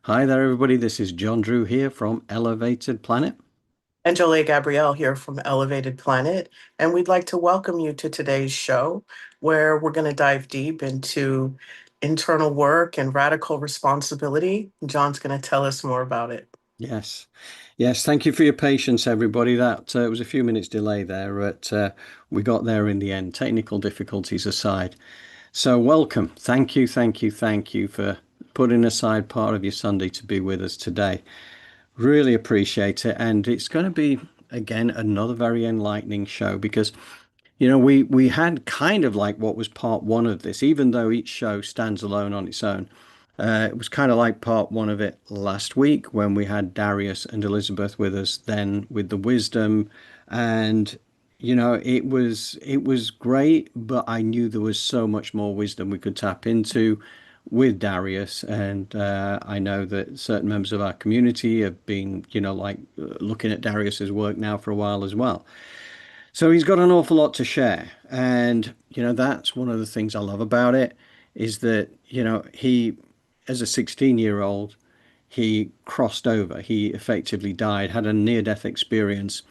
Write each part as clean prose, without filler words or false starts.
Hi there, everybody. This is John Drew here from Elevated Planet. And Jolie Gabrielle here from Elevated Planet. And we'd like to welcome you to today's show, where we're going to dive deep into internal work and radical responsibility. John's going to tell us more about it. Yes, yes. Thank you for your patience, everybody. That was a few minutes delay there, but we got there in the end. Technical difficulties aside. So, welcome. Thank you, thank you, thank you for putting aside part of your Sunday to be with us today. Really appreciate it. And it's going to be, again, another very enlightening show because we had kind of like what was part one of this, even though each show stands alone on its own. It was kind of like part one of it last week when we had Darius and Elizabeth with us, then with the wisdom, and it was great, but I knew there was so much more wisdom we could tap into with Darius, and I know that certain members of our community have been, looking at Darius's work now for a while as well. So he's got an awful lot to share. And, that's one of the things I love about it is that, he, as a 16-year-old, he crossed over. He effectively died, had a near-death experience,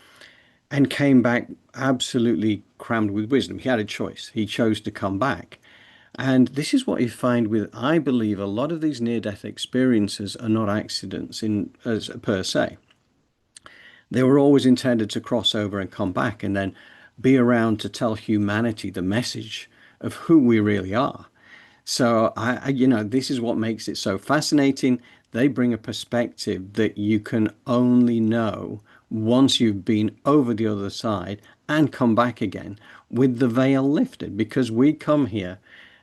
and came back absolutely crammed with wisdom. He had a choice. He chose to come back. And this is what you find with, I believe, a lot of these near-death experiences are not accidents as per se. They were always intended to cross over and come back and then be around to tell humanity the message of who we really are. So this is what makes it so fascinating. They bring a perspective that you can only know once you've been over the other side and come back again with the veil lifted, because we come here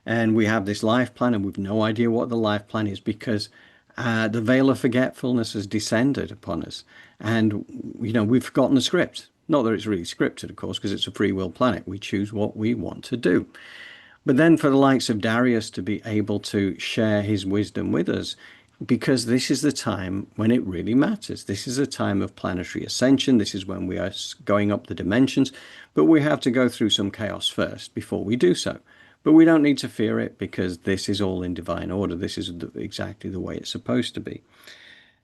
and we have this life plan and we've no idea what the life plan is because the veil of forgetfulness has descended upon us, and we've forgotten the script. Not that it's really scripted, of course, because it's a free will planet. We choose what we want to do. But then for the likes of Darius to be able to share his wisdom with us, because this is the time when it really matters. This is a time of planetary ascension. This is when we are going up the dimensions, but we have to go through some chaos first before we do so. But we don't need to fear it because this is all in divine order. This is exactly the way it's supposed to be.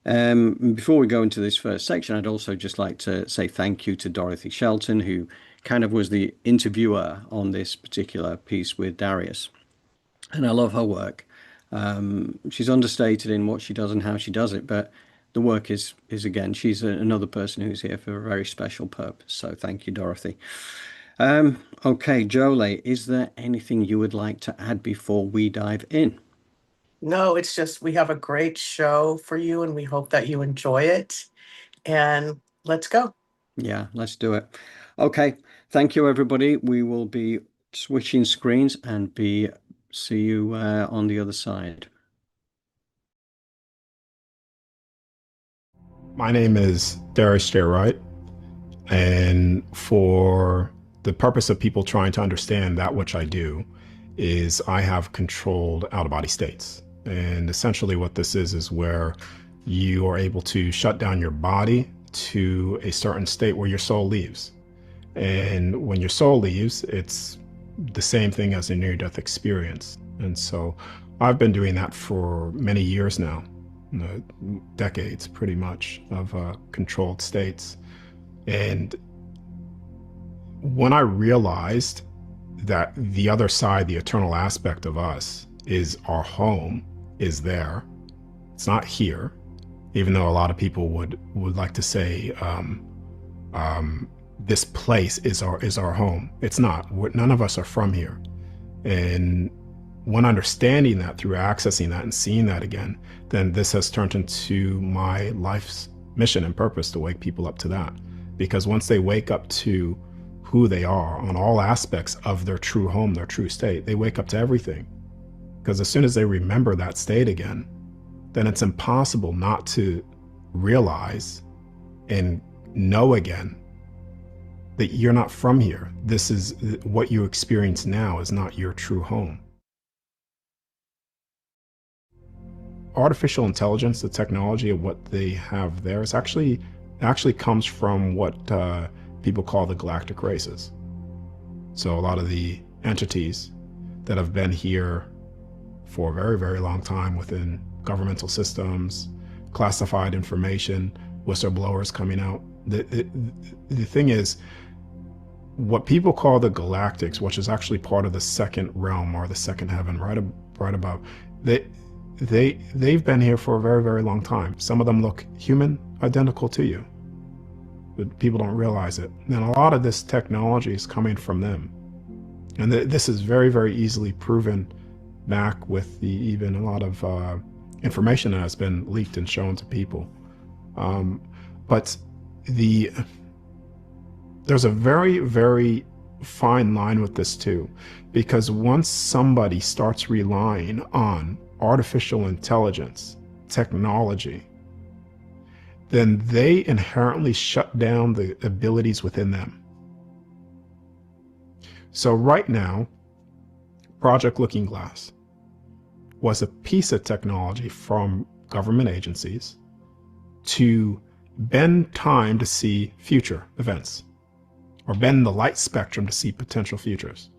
Before we go into this first section, I'd also just like to say thank you to Dorothy Shelton, who kind of was the interviewer on this particular piece with Darius. And I love her work. She's understated in what she does and how she does it, but the work is again, she's another person who's here for a very special purpose. So thank you, Dorothy. Okay, Jolie, is there anything you would like to add before we dive in? No, it's just we have a great show for you and we hope that you enjoy it. And let's go. Yeah, let's do it. Okay, thank you, everybody. We will be switching screens and see you on the other side. My name is Darius Wright, and for the purpose of people trying to understand that which I do is I have controlled out-of-body states. And essentially what this is where you are able to shut down your body to a certain state where your soul leaves. And when your soul leaves, it's the same thing as a near-death experience. And so I've been doing that for many years now, decades pretty much of controlled states. And when I realized that the other side, the eternal aspect of us, is our home, is there, it's not here, even though a lot of people would like to say this place is our home. It's not. None of us are from here. And when understanding that through accessing that and seeing that again, then this has turned into my life's mission and purpose to wake people up to that. Because once they wake up to who they are on all aspects of their true home, their true state, they wake up to everything. Because as soon as they remember that state again, then it's impossible not to realize and know again that you're not from here. This is what you experience now is not your true home. Artificial intelligence, the technology of what they have there, is actually comes from what people call the Galactic Races. So a lot of the entities that have been here for a very, very long time within governmental systems, classified information, whistleblowers coming out. The thing is, what people call the galactics, which is actually part of the second realm or the second heaven, right above, they've been here for a very, very long time. Some of them look human, identical to you, but people don't realize it. And a lot of this technology is coming from them. And this is very, very easily proven back with even a lot of information that has been leaked and shown to people. But there's a very, very fine line with this too, because once somebody starts relying on artificial intelligence, technology, then they inherently shut down the abilities within them. So right now, Project Looking Glass was a piece of technology from government agencies to bend time to see future events, or bend the light spectrum to see potential futures.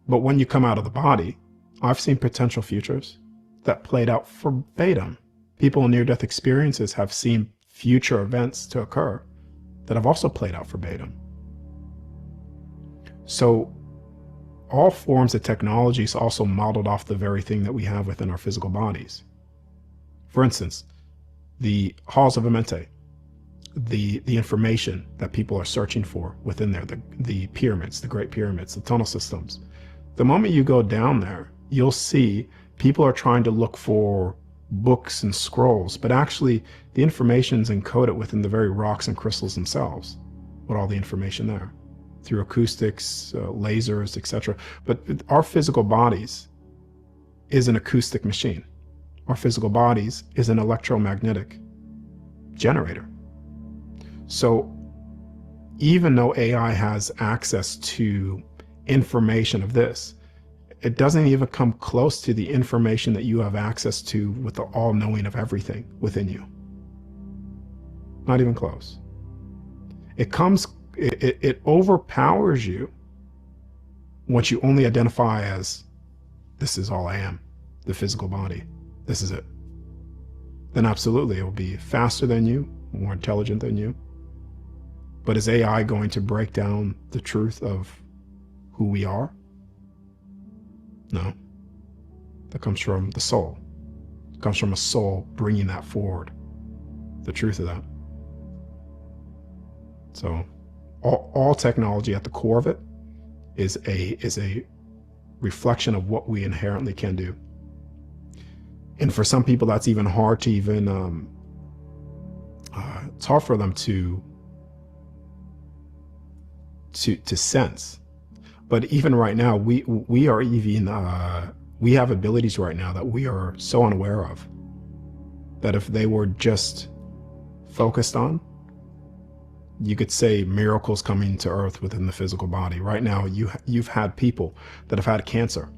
But when you come out of the body, I've seen potential futures that played out verbatim. People in near-death experiences have seen future events to occur that have also played out verbatim. So all forms of technology is also modeled off the very thing that we have within our physical bodies. For instance, the halls of Amenti, the information that people are searching for within there, the pyramids, the Great Pyramids, the tunnel systems. The moment you go down there, you'll see people are trying to look for books and scrolls, but actually the information is encoded within the very rocks and crystals themselves, with all the information there, through acoustics, lasers, etc. But our physical bodies is an acoustic machine. Our physical bodies is an electromagnetic generator. So even though AI has access to information of this, it doesn't even come close to the information that you have access to with the all-knowing of everything within you. Not even close. It overpowers you once you only identify as, this is all I am, the physical body, this is it. Then absolutely it will be faster than you, more intelligent than you. But is AI going to break down the truth of who we are? No. That comes from the soul. It comes from a soul bringing that forward, the truth of that. So all technology at the core of it is a reflection of what we inherently can do. And for some people, that's even hard to even, it's hard for them to sense. But even right now, we are even, we have abilities right now that we are so unaware of, that if they were just focused on, you could say miracles coming to earth within the physical body. Right now, you've had people that have had cancer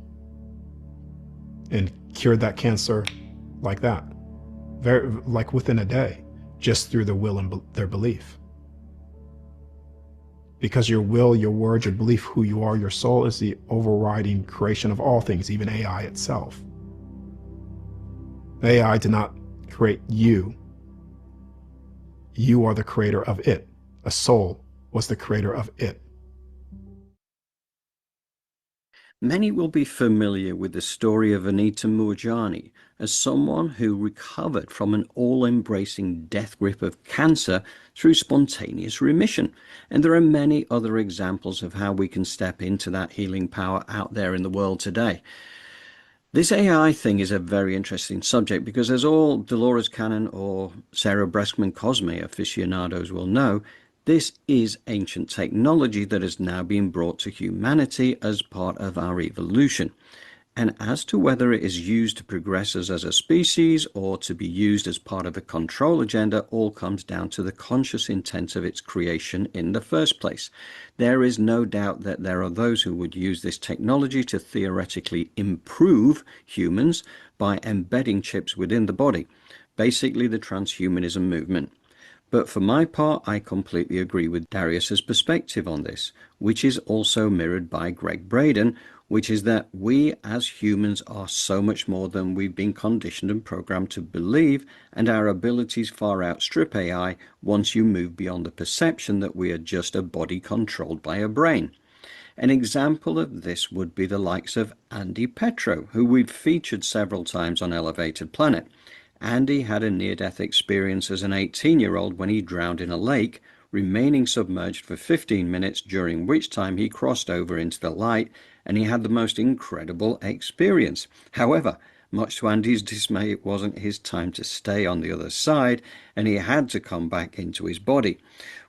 and cured that cancer like that, like within a day, just through their will and their belief. Because your will, your words, your belief, who you are, your soul is the overriding creation of all things, even AI itself. AI did not create you. You are the creator of it. A soul was the creator of it. Many will be familiar with the story of Anita Moorjani as someone who recovered from an all-embracing death grip of cancer through spontaneous remission. And there are many other examples of how we can step into that healing power out there in the world today. This AI thing is a very interesting subject because, as all Dolores Cannon or Sarah Breskman Cosme aficionados will know, this is ancient technology that has now been brought to humanity as part of our evolution. And as to whether it is used to progress us as a species or to be used as part of a control agenda all comes down to the conscious intent of its creation in the first place. There is no doubt that there are those who would use this technology to theoretically improve humans by embedding chips within the body, basically the transhumanism movement. But for my part, I completely agree with Darius's perspective on this, which is also mirrored by Greg Braden, which is that we as humans are so much more than we've been conditioned and programmed to believe, and our abilities far outstrip AI once you move beyond the perception that we are just a body controlled by a brain. An example of this would be the likes of Andy Petro, who we've featured several times on Elevated Planet. Andy had a near-death experience as an 18-year-old when he drowned in a lake, remaining submerged for 15 minutes, during which time he crossed over into the light, and he had the most incredible experience. However, much to Andy's dismay, it wasn't his time to stay on the other side, and he had to come back into his body.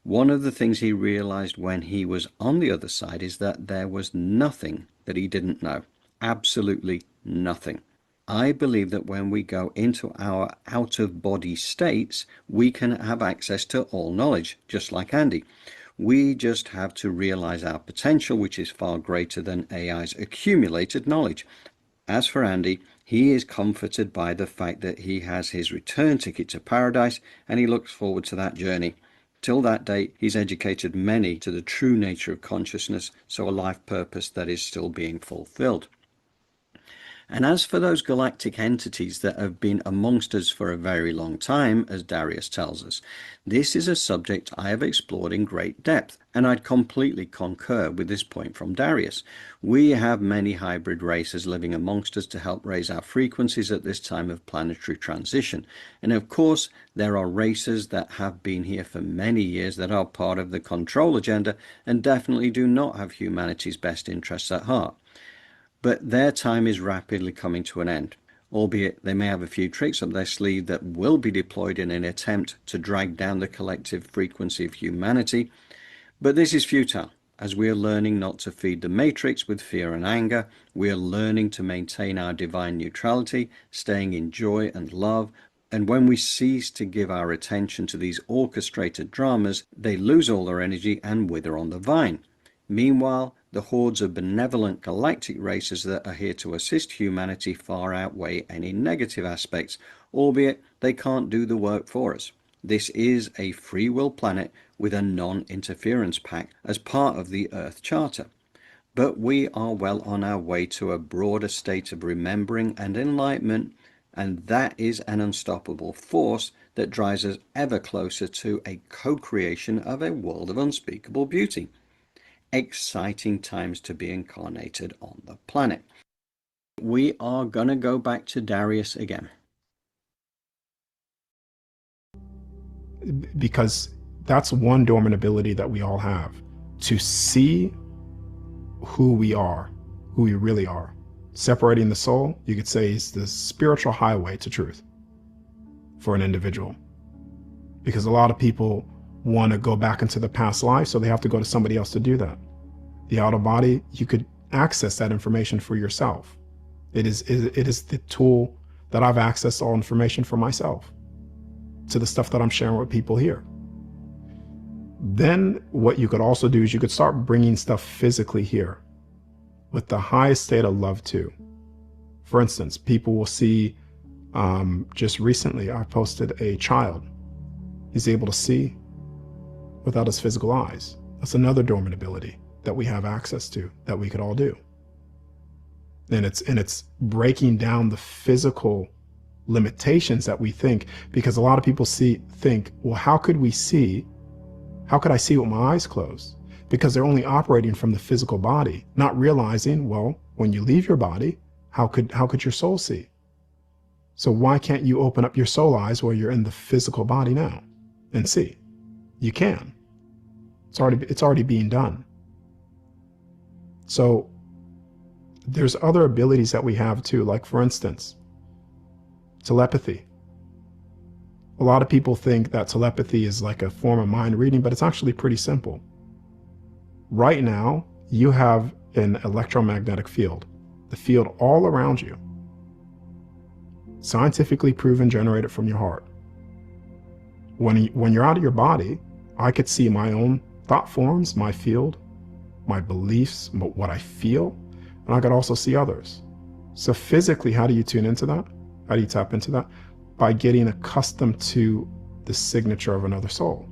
One of the things he realized when he was on the other side is that there was nothing that he didn't know. Absolutely nothing. I believe that when we go into our out-of-body states, we can have access to all knowledge, just like Andy. We just have to realize our potential, which is far greater than AI's accumulated knowledge. As for Andy, he is comforted by the fact that he has his return ticket to paradise, and he looks forward to that journey. Till that date, he's educated many to the true nature of consciousness, so a life purpose that is still being fulfilled. And as for those galactic entities that have been amongst us for a very long time, as Darius tells us, this is a subject I have explored in great depth, and I'd completely concur with this point from Darius. We have many hybrid races living amongst us to help raise our frequencies at this time of planetary transition. And of course, there are races that have been here for many years that are part of the control agenda and definitely do not have humanity's best interests at heart. But their time is rapidly coming to an end, albeit they may have a few tricks up their sleeve that will be deployed in an attempt to drag down the collective frequency of humanity. But this is futile, as we are learning not to feed the matrix with fear and anger. We are learning to maintain our divine neutrality, staying in joy and love. And when we cease to give our attention to these orchestrated dramas, they lose all their energy and wither on the vine. Meanwhile, the hordes of benevolent galactic races that are here to assist humanity far outweigh any negative aspects, albeit they can't do the work for us. This is a free will planet with a non-interference pact as part of the Earth Charter. But we are well on our way to a broader state of remembering and enlightenment, and that is an unstoppable force that drives us ever closer to a co-creation of a world of unspeakable beauty. Exciting times to be incarnated on the planet. We are going to go back to Darius again. Because that's one dormant ability that we all have, to see who we are, who we really are. Separating the soul, you could say, is the spiritual highway to truth for an individual. Because a lot of people want to go back into the past life, so they have to go to somebody else to do that. The outer body, you could access that information for yourself. It is the tool that I've accessed all information for myself, to the stuff that I'm sharing with people here. Then what you could also do is you could start bringing stuff physically here with the highest state of love too. For instance, people will see, just recently I posted a child. He's able to see without his physical eyes. That's another dormant ability that we have access to, that we could all do. And it's breaking down the physical limitations that we think, because a lot of people think, well, how could I see with my eyes closed? Because they're only operating from the physical body, not realizing, well, when you leave your body, how could your soul see? So why can't you open up your soul eyes while you're in the physical body now and see? You can. It's already being done. So there's other abilities that we have too, like for instance, telepathy. A lot of people think that telepathy is like a form of mind reading, but it's actually pretty simple. Right now, you have an electromagnetic field, the field all around you, scientifically proven, generated from your heart. When you're out of your body, I could see my own thought forms, my field, my beliefs, what I feel, and I could also see others. So physically, how do you tune into that? How do you tap into that? By getting accustomed to the signature of another soul.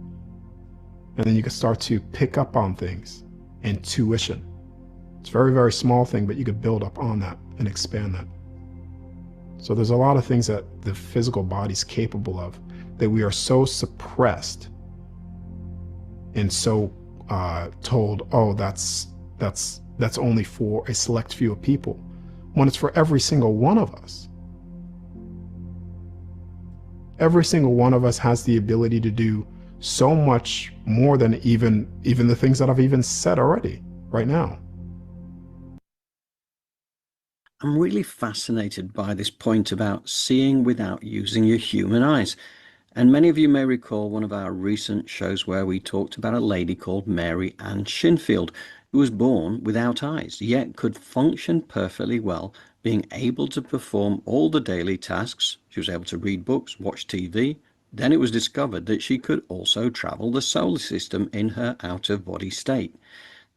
And then you can start to pick up on things, intuition. It's a very, very small thing, but you could build up on that and expand that. So there's a lot of things that the physical body's capable of that we are so suppressed and so told, oh, that's only for a select few of people, when it's for every single one of us. Every single one of us has the ability to do so much more than even the things that I've even said already right now. I'm really fascinated by this point about seeing without using your human eyes. And many of you may recall one of our recent shows where we talked about a lady called Mary Ann Shinfield, who was born without eyes, yet could function perfectly well, being able to perform all the daily tasks. She was able to read books, watch TV. Then it was discovered that she could also travel the solar system in her out-of-body state.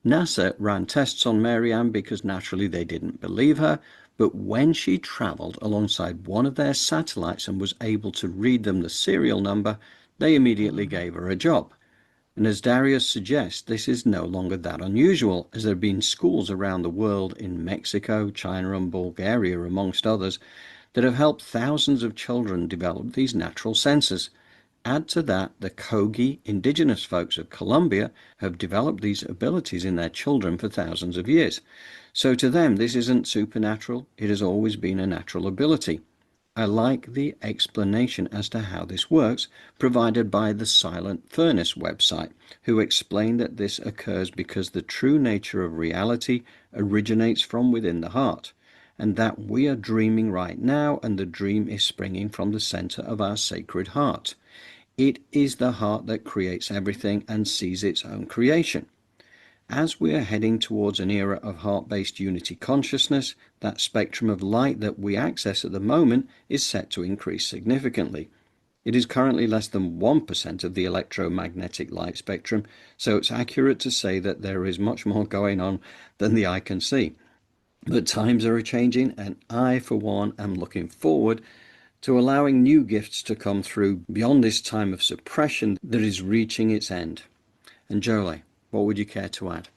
NASA ran tests on Mary Ann because naturally they didn't believe her, but when she travelled alongside one of their satellites and was able to read them the serial number, they immediately gave her a job. And as Darius suggests, this is no longer that unusual, as there have been schools around the world in Mexico, China and Bulgaria, amongst others, that have helped thousands of children develop these natural senses. Add to that, the Kogi indigenous folks of Colombia have developed these abilities in their children for thousands of years. So to them, this isn't supernatural, it has always been a natural ability. I like the explanation as to how this works provided by the Silent Furnace website, who explain that this occurs because the true nature of reality originates from within the heart, and that we are dreaming right now, and the dream is springing from the center of our sacred heart. It is the heart that creates everything and sees its own creation. As we are heading towards an era of heart-based unity consciousness, that spectrum of light that we access at the moment is set to increase significantly. It is currently less than 1% of the electromagnetic light spectrum, so it's accurate to say that there is much more going on than the eye can see. But times are changing, and I, for one, am looking forward to allowing new gifts to come through beyond this time of suppression that is reaching its end. And Jolie, what would you care to add?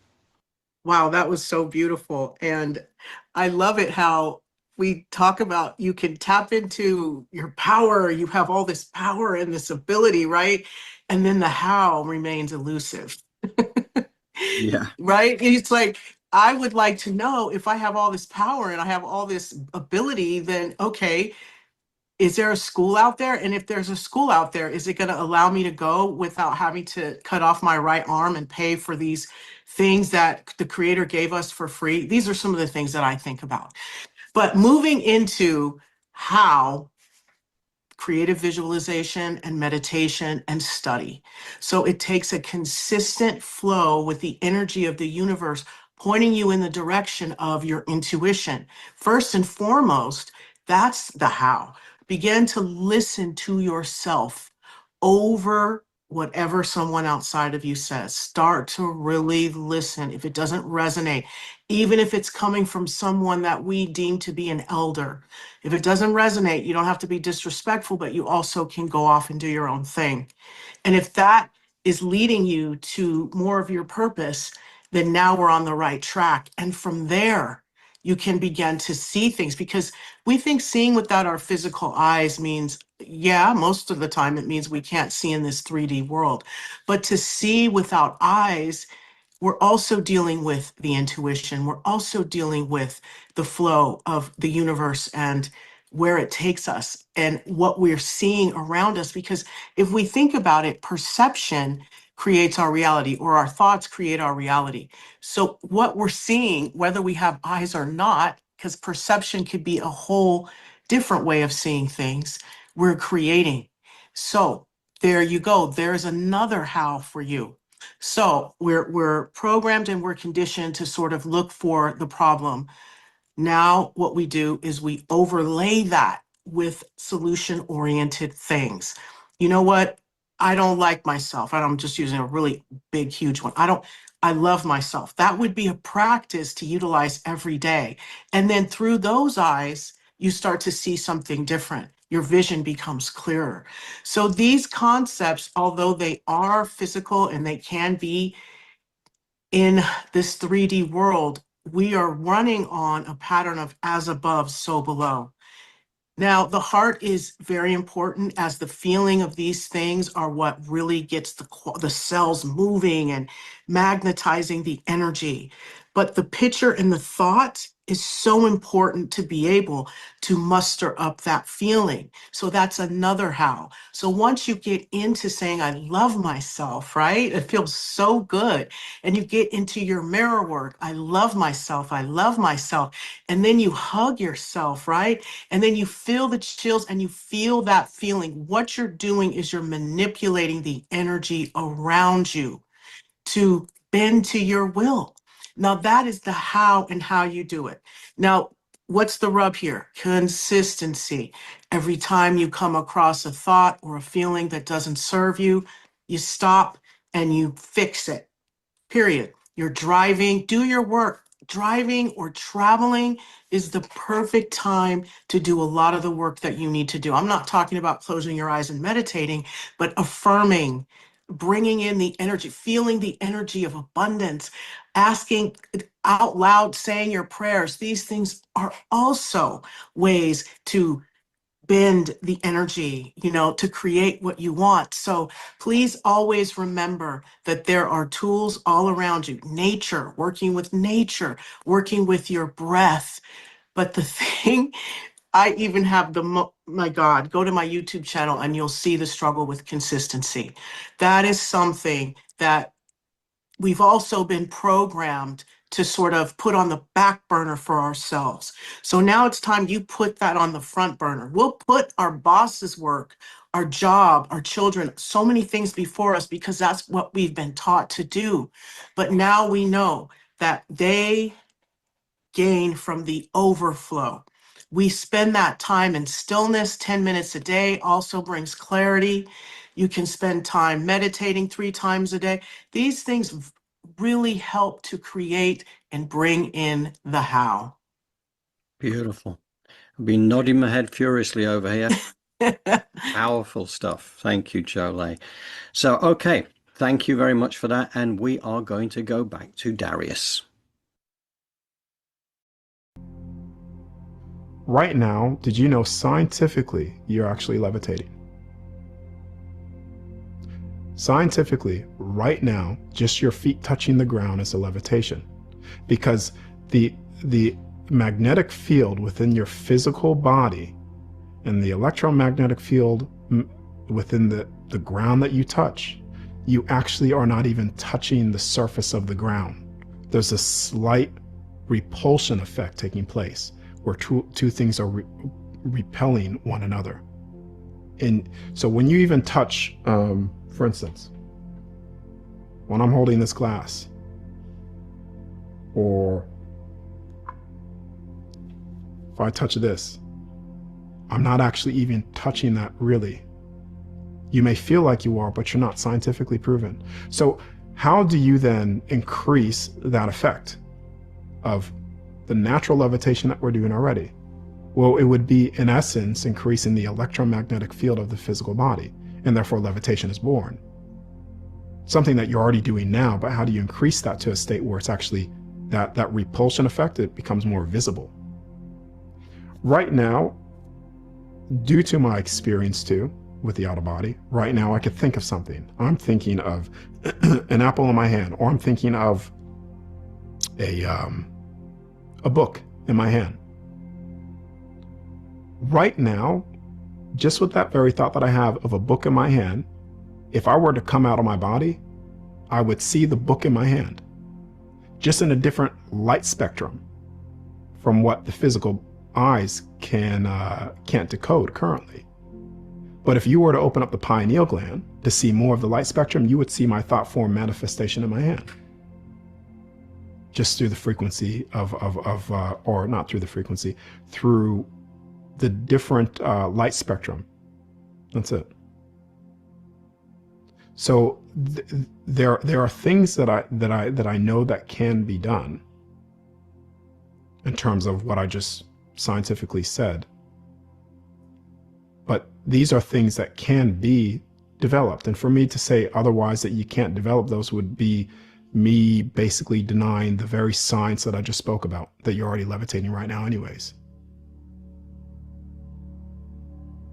Wow, that was so beautiful. And I love it how we talk about you can tap into your power, you have all this power and this ability, right? And then the how remains elusive. Yeah. Right? It's like, I would like to know if I have all this power and I have all this ability, then okay, is there a school out there? And if there's a school out there, is it going to allow me to go without having to cut off my right arm and pay for these things that the creator gave us for free? These are some of the things that I think about. But moving into how creative visualization and meditation and study. So it takes a consistent flow with the energy of the universe, pointing you in the direction of your intuition. First and foremost, that's the how. Begin to listen to yourself over whatever someone outside of you says. Start to really listen. If it doesn't resonate, even if it's coming from someone that we deem to be an elder, if it doesn't resonate, you don't have to be disrespectful, but you also can go off and do your own thing. And if that is leading you to more of your purpose, then now we're on the right track. And from there, you can begin to see things, because we think seeing without our physical eyes means, yeah, most of the time it means we can't see in this 3D world. But to see without eyes, we're also dealing with the intuition. We're also dealing with the flow of the universe and where it takes us and what we're seeing around us. Because if we think about it, perception creates our reality, or our thoughts create our reality. So what we're seeing, whether we have eyes or not, because perception could be a whole different way of seeing things, we're creating. So there you go. There's another how for you. So we're programmed and we're conditioned to sort of look for the problem. Now what we do is we overlay that with solution-oriented things. You know what? I don't like myself. I'm just using a really big, huge one. I love myself. That would be a practice to utilize every day. And then through those eyes, you start to see something different. Your vision becomes clearer. So these concepts, although they are physical and they can be in this 3D world, we are running on a pattern of as above, so below. Now, the heart is very important, as the feeling of these things are what really gets the cells moving and magnetizing the energy. But the picture and the thought is so important to be able to muster up that feeling. So that's another how. So once you get into saying, I love myself, right? It feels so good. And you get into your mirror work. I love myself. I love myself. And then you hug yourself, right? And then you feel the chills and you feel that feeling. What you're doing is you're manipulating the energy around you to bend to your will. Now, that is the how and how you do it. Now, what's the rub here? Consistency. Every time you come across a thought or a feeling that doesn't serve you, you stop and you fix it. Period. You're driving, do your work. Driving or traveling is the perfect time to do a lot of the work that you need to do. I'm not talking about closing your eyes and meditating, but affirming, bringing in the energy, feeling the energy of abundance, asking out loud, saying your prayers. These things are also ways to bend the energy, to create what you want. So please always remember that there are tools all around you. Nature, working working with your breath. But the thing, I even have my God, go to my YouTube channel and you'll see the struggle with consistency. That is something that we've also been programmed to sort of put on the back burner for ourselves. So now it's time you put that on the front burner. We'll put our boss's work, our job, our children, so many things before us because that's what we've been taught to do. But now we know that they gain from the overflow. We spend that time in stillness. 10 minutes a day also brings clarity. You can spend time meditating 3 times a day. These things really help to create and bring in the how. Beautiful. I've been nodding my head furiously over here. Powerful stuff. Thank you, Jolie. So, okay, thank you very much for that. And we are going to go back to Darius. Right now, did you know scientifically you're actually levitating? Scientifically, right now, just your feet touching the ground is a levitation, because the magnetic field within your physical body and the electromagnetic field within the ground that you touch, you actually are not even touching the surface of the ground. There's a slight repulsion effect taking place where two things are repelling one another. And so when you even touch, for instance, when I'm holding this glass, or if I touch this, I'm not actually even touching that really. You may feel like you are, but you're not, scientifically proven. So how do you then increase that effect of the natural levitation that we're doing already? Well, it would be, in essence, increasing the electromagnetic field of the physical body, and therefore levitation is born. Something that you're already doing now, but how do you increase that to a state where it's actually that repulsion effect, it becomes more visible? Right now, due to my experience too with the outer body, right now I could think of something. I'm thinking of an apple in my hand, or I'm thinking of a book in my hand. Right now, just with that very thought that I have of a book in my hand, if I were to come out of my body, I would see the book in my hand, just in a different light spectrum from what the physical eyes can't decode currently. But if you were to open up the pineal gland to see more of the light spectrum, you would see my thought form manifestation in my hand, just through the frequency or not through the frequency, through the different light spectrum. That's it. So there are things that I know that can be done in terms of what I just scientifically said. But these are things that can be developed. And for me to say otherwise, that you can't develop those, would be me basically denying the very science that I just spoke about, that you're already levitating right now anyways.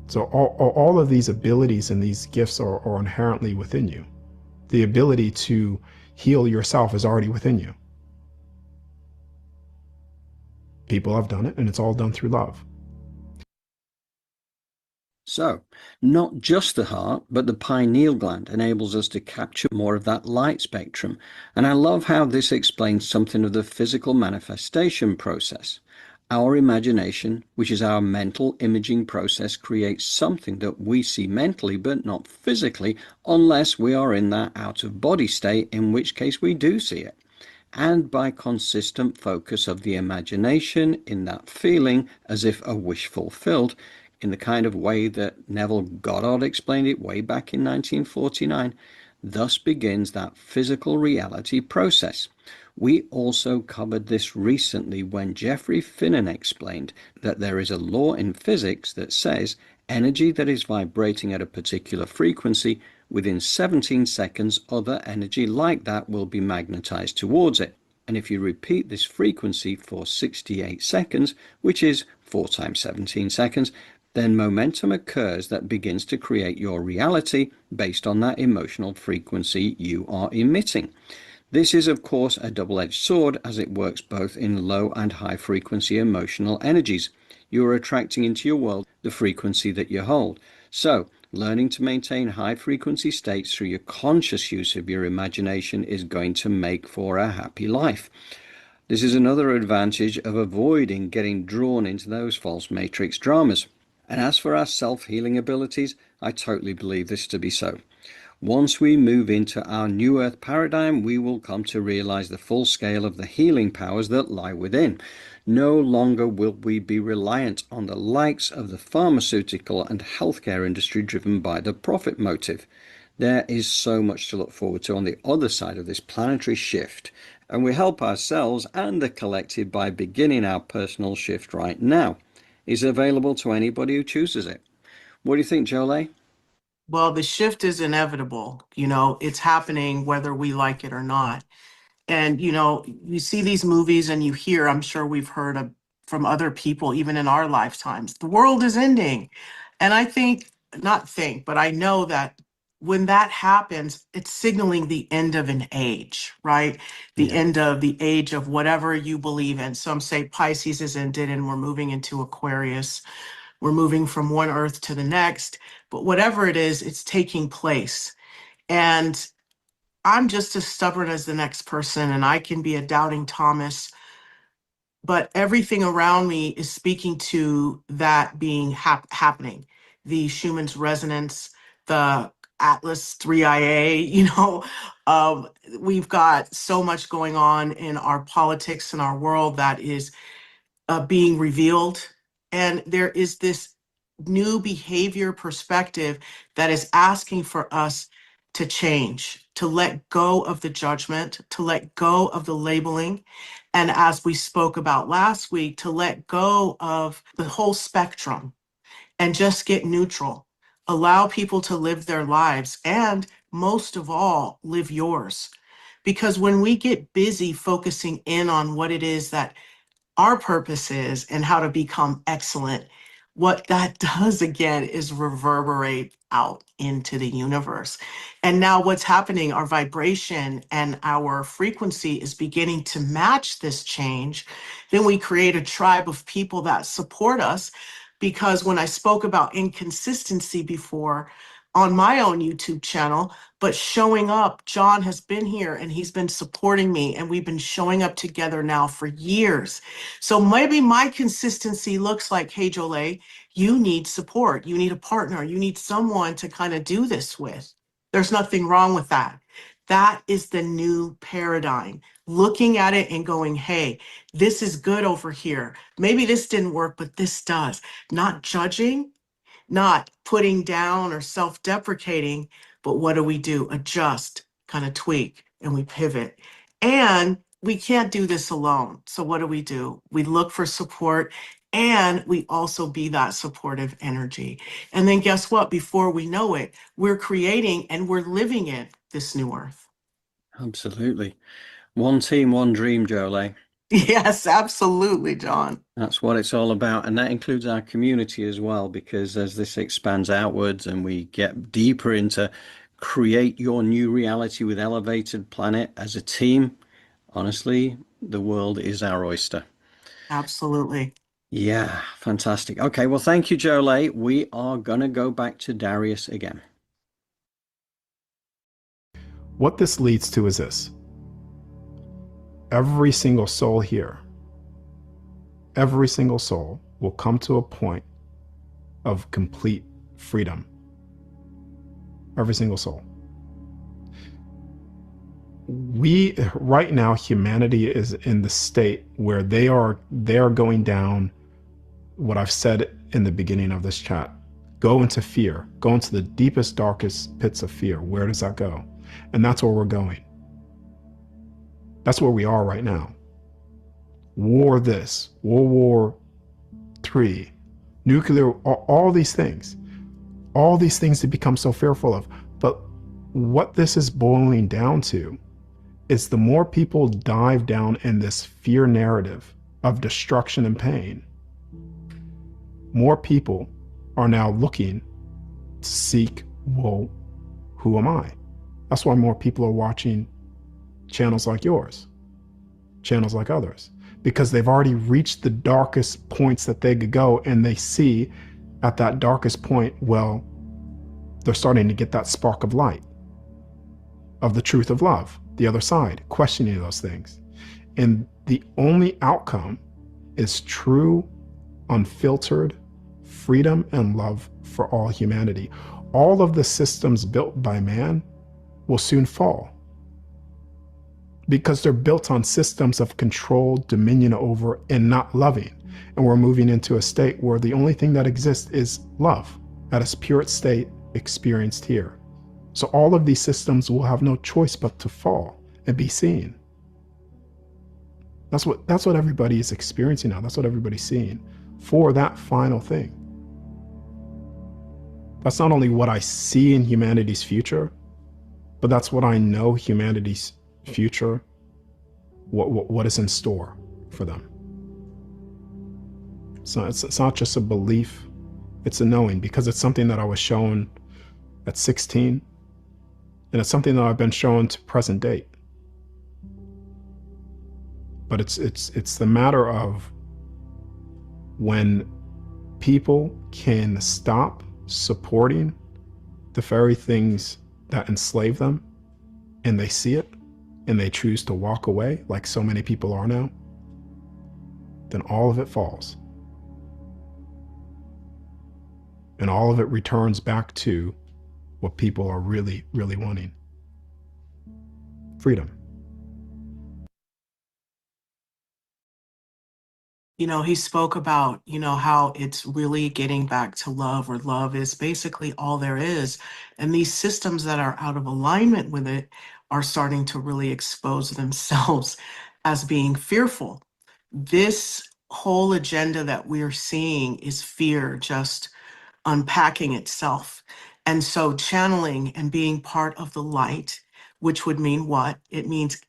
So all of these abilities and these gifts are inherently within you. The ability to heal yourself is already within you. People have done it, and it's all done through love. So, not just the heart, but the pineal gland enables us to capture more of that light spectrum. And I love how this explains something of the physical manifestation process. Our imagination, which is our mental imaging process, creates something that we see mentally but not physically, unless we are in that out-of-body state, in which case we do see it. And by consistent focus of the imagination in that feeling, as if a wish fulfilled, in the kind of way that Neville Goddard explained it way back in 1949, thus begins that physical reality process. We also covered this recently when Geoffrey Finnan explained that there is a law in physics that says energy that is vibrating at a particular frequency, within 17 seconds other energy like that will be magnetized towards it. And if you repeat this frequency for 68 seconds, which is 4 times 17 seconds, then momentum occurs that begins to create your reality based on that emotional frequency you are emitting. This is, of course, a double-edged sword, as it works both in low and high frequency emotional energies. You are attracting into your world the frequency that you hold. So, learning to maintain high frequency states through your conscious use of your imagination is going to make for a happy life. This is another advantage of avoiding getting drawn into those false matrix dramas. And as for our self-healing abilities, I totally believe this to be so. Once we move into our new earth paradigm, we will come to realize the full scale of the healing powers that lie within. No longer will we be reliant on the likes of the pharmaceutical and healthcare industry driven by the profit motive. There is so much to look forward to on the other side of this planetary shift, and we help ourselves and the collective by beginning our personal shift right now. Is available to anybody who chooses it. What do you think, Jolie? Well, the shift is inevitable. It's happening whether we like it or not. And, you see these movies and you hear, I'm sure we've heard from other people, even in our lifetimes, the world is ending. And I think, not think, but I know that when that happens, it's signaling the end of an age, right? The end of the age of whatever you believe in. Some say Pisces is ended and we're moving into Aquarius. We're moving from one earth to the next. But whatever it is, it's taking place. And I'm just as stubborn as the next person, and I can be a doubting Thomas, but everything around me is speaking to that being happening. The Schumann's resonance, the Atlas 3IA, we've got so much going on in our politics and our world that is being revealed. And there is this new behavior perspective that is asking for us to change, to let go of the judgment, to let go of the labeling. And as we spoke about last week, to let go of the whole spectrum and just get neutral. Allow people to live their lives and, most of all, live yours. Because when we get busy focusing in on what it is that our purpose is and how to become excellent, what that does again is reverberate out into the universe. And now what's happening, our vibration and our frequency is beginning to match this change. Then we create a tribe of people that support us, because when I spoke about inconsistency before on my own YouTube channel, but showing up, John has been here and he's been supporting me, and we've been showing up together now for years. So maybe my consistency looks like, hey, Jolie, you need support. You need a partner. You need someone to kind of do this with. There's nothing wrong with that. That is the new paradigm. Looking at it and going, hey, this is good over here. Maybe this didn't work, but this does. Not judging, not putting down or self-deprecating, but what do? Adjust, kind of tweak, and we pivot. And we can't do this alone. So what do? We look for support, and we also be that supportive energy. And then guess what? Before we know it, we're creating and we're living in this new earth. Absolutely. One team, one dream, Jolie. Yes, absolutely, John. That's what it's all about. And that includes our community as well, because as this expands outwards and we get deeper into create your new reality with Elevated Planet as a team, honestly, the world is our oyster. Absolutely. Yeah, fantastic. Okay, well, thank you, Jolie. We are going to go back to Darius again. What this leads to is this: every single soul here, every single soul will come to a point of complete freedom. Every single soul. Right now, humanity is in the state where they are going down what I've said in the beginning of this chat. Go into fear, go into the deepest, darkest pits of fear. Where does that go? And that's where we're going. That's where we are right now. War this, World War III, nuclear, all these things to become so fearful of. But what this is boiling down to is the more people dive down in this fear narrative of destruction and pain, more people are now looking to seek, well, who am I? That's why more people are watching channels like yours, channels like others, because they've already reached the darkest points that they could go, and they see at that darkest point, well, they're starting to get that spark of light, of the truth of love, the other side, questioning those things. And the only outcome is true, unfiltered freedom and love for all humanity. All of the systems built by man will soon fall, because they're built on systems of control, dominion over, and not loving. And we're moving into a state where the only thing that exists is love at its purest state experienced here. So all of these systems will have no choice but to fall and be seen. That's what everybody is experiencing now. That's what everybody's seeing for that final thing. That's not only what I see in humanity's future, but that's what I know humanity's future, what is in store for them. So it's not just a belief, it's a knowing, because it's something that I was shown at 16, and it's something that I've been shown to present date. But it's the matter of when people can stop supporting the very things that enslave them, and they see it, and they choose to walk away, like so many people are now, then all of it falls. And all of it returns back to what people are really, really wanting. Freedom. He spoke about, how it's really getting back to love, or love is basically all there is. And these systems that are out of alignment with it are starting to really expose themselves as being fearful. This whole agenda that we're seeing is fear just unpacking itself. And so channeling and being part of the light, which would mean what? It means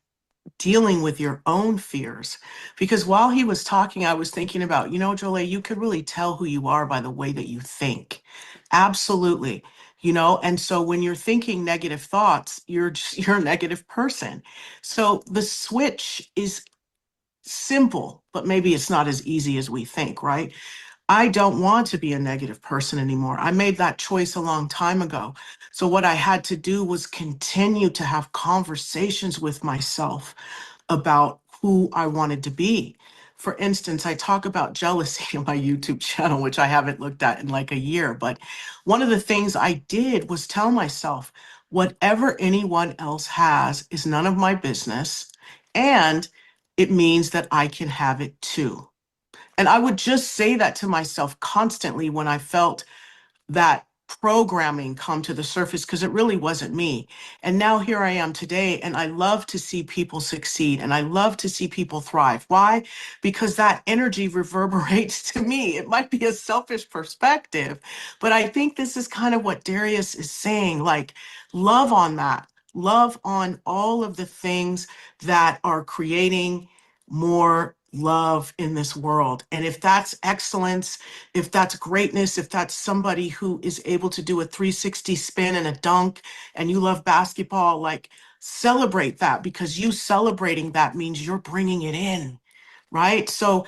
dealing with your own fears. Because while he was talking, I was thinking about, Jolie, you could really tell who you are by the way that you think. Absolutely. And so when you're thinking negative thoughts, you're a negative person. So the switch is simple, but maybe it's not as easy as we think, right? I don't want to be a negative person anymore. I made that choice a long time ago. So what I had to do was continue to have conversations with myself about who I wanted to be. For instance, I talk about jealousy on my YouTube channel, which I haven't looked at in like a year. But one of the things I did was tell myself, whatever anyone else has is none of my business. And it means that I can have it too. And I would just say that to myself constantly when I felt that programming come to the surface, because it really wasn't me. And now here I am today, and I love to see people succeed, and I love to see people thrive. Why? Because that energy reverberates to me. It might be a selfish perspective, but I think this is kind of what Darius is saying, like, love on that. Love on all of the things that are creating more love in this world. And if that's excellence, if that's greatness, if that's somebody who is able to do a 360 spin and a dunk, and you love basketball, like, celebrate that, because you celebrating that means you're bringing it in, right? So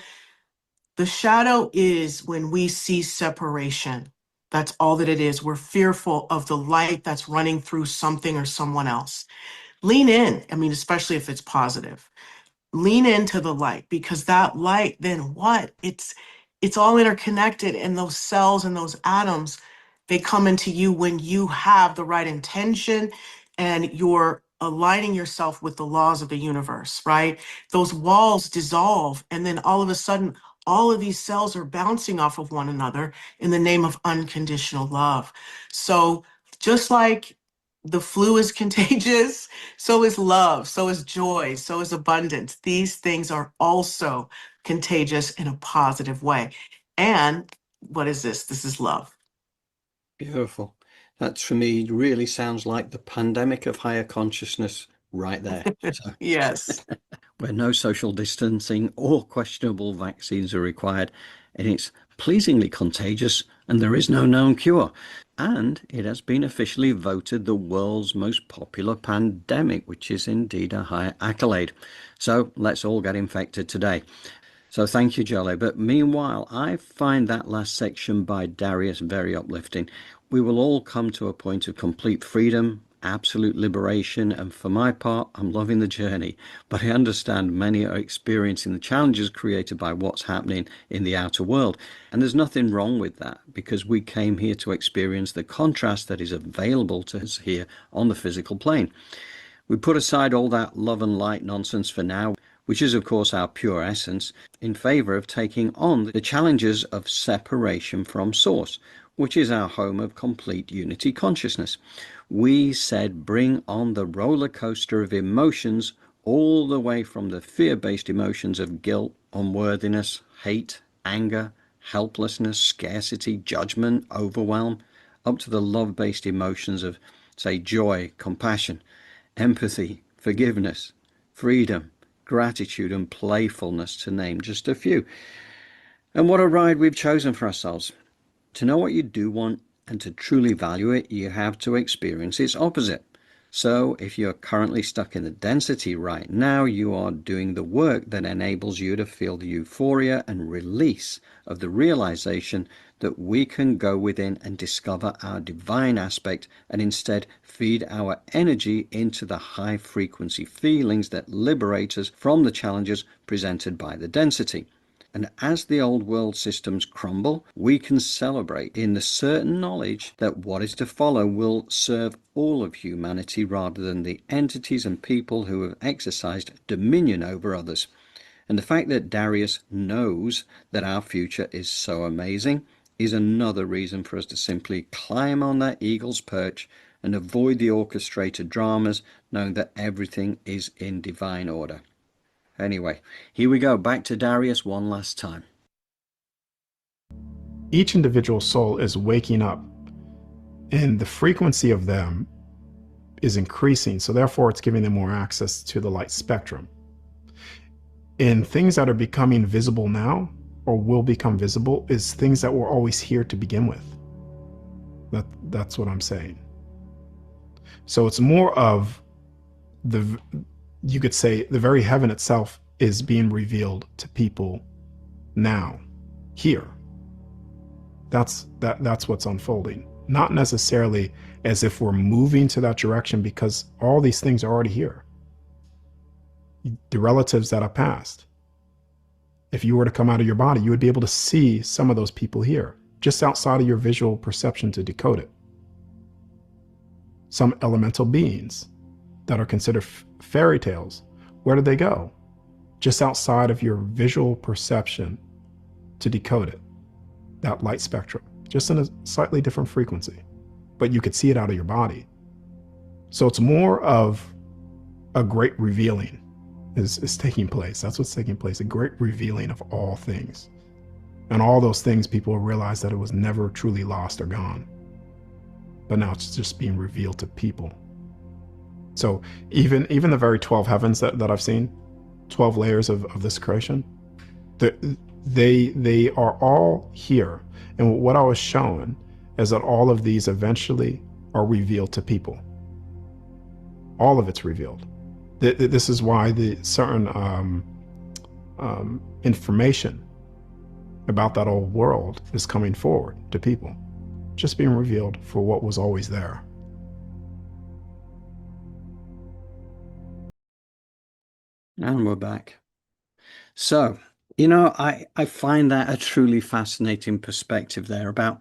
the shadow is when we see separation. That's all that it is. We're fearful of the light that's running through something or someone else. Lean in. I mean, especially if it's positive. Lean into the light, because that light, then what? It's all interconnected, and those cells and those atoms, they come into you when you have the right intention and you're aligning yourself with the laws of the universe, right? Those walls dissolve, and then all of a sudden, all of these cells are bouncing off of one another in the name of unconditional love. So just like the flu is contagious, so is love, so is joy, so is abundance. These things are also contagious in a positive way. And what is this? This is love. Beautiful. That, for me, really sounds like the pandemic of higher consciousness right there. So, Yes. where no social distancing or questionable vaccines are required, and it's pleasingly contagious, and there is no known cure. And it has been officially voted the world's most popular pandemic, which is indeed a high accolade. So let's all get infected today. So thank you, Jolly. But meanwhile, I find that last section by Darius very uplifting. We will all come to a point of complete freedom, absolute liberation, and for my part, I'm loving the journey. But I understand many are experiencing the challenges created by what's happening in the outer world. And there's nothing wrong with that, because we came here to experience the contrast that is available to us here on the physical plane. We put aside all that love and light nonsense for now, which is of course our pure essence, in favour of taking on the challenges of separation from source, which is our home of complete unity consciousness. We said bring on the roller coaster of emotions, all the way from the fear-based emotions of guilt, unworthiness, hate, anger, helplessness, scarcity, judgment, overwhelm, up to the love-based emotions of, say, joy, compassion, empathy, forgiveness, freedom, gratitude, and playfulness, to name just a few. And what a ride we've chosen for ourselves. To know what you do want and to truly value it, you have to experience its opposite. So if you're currently stuck in the density right now, you are doing the work that enables you to feel the euphoria and release of the realization that we can go within and discover our divine aspect, and instead feed our energy into the high frequency feelings that liberate us from the challenges presented by the density. And as the old world systems crumble, we can celebrate in the certain knowledge that what is to follow will serve all of humanity rather than the entities and people who have exercised dominion over others. And the fact that Darius knows that our future is so amazing is another reason for us to simply climb on that eagle's perch and avoid the orchestrated dramas, knowing that everything is in divine order. Anyway, here we go, back to Darius one last time. Each individual soul is waking up, and the frequency of them is increasing, so therefore it's giving them more access to the light spectrum. And things that are becoming visible now, or will become visible, is things that were always here to begin with. That's what I'm saying. So it's more of you could say the very heaven itself is being revealed to people now, here. That's what's unfolding. Not necessarily as if we're moving to that direction, because all these things are already here. The relatives that have passed. If you were to come out of your body, you would be able to see some of those people here, just outside of your visual perception to decode it. Some elemental beings that are considered fairy tales, where did they go? Just outside of your visual perception to decode it. That light spectrum, just in a slightly different frequency, but you could see it out of your body. So it's more of a great revealing is taking place. That's what's taking place, a great revealing of all things. And all those things, people realize that it was never truly lost or gone. But now it's just being revealed to people. So even the very 12 heavens that I've seen, 12 layers of this creation, they are all here. And what I was shown is that all of these eventually are revealed to people. All of it's revealed. This is why the certain information about that old world is coming forward to people, just being revealed for what was always there. And we're back. So, you know, I find that a truly fascinating perspective there about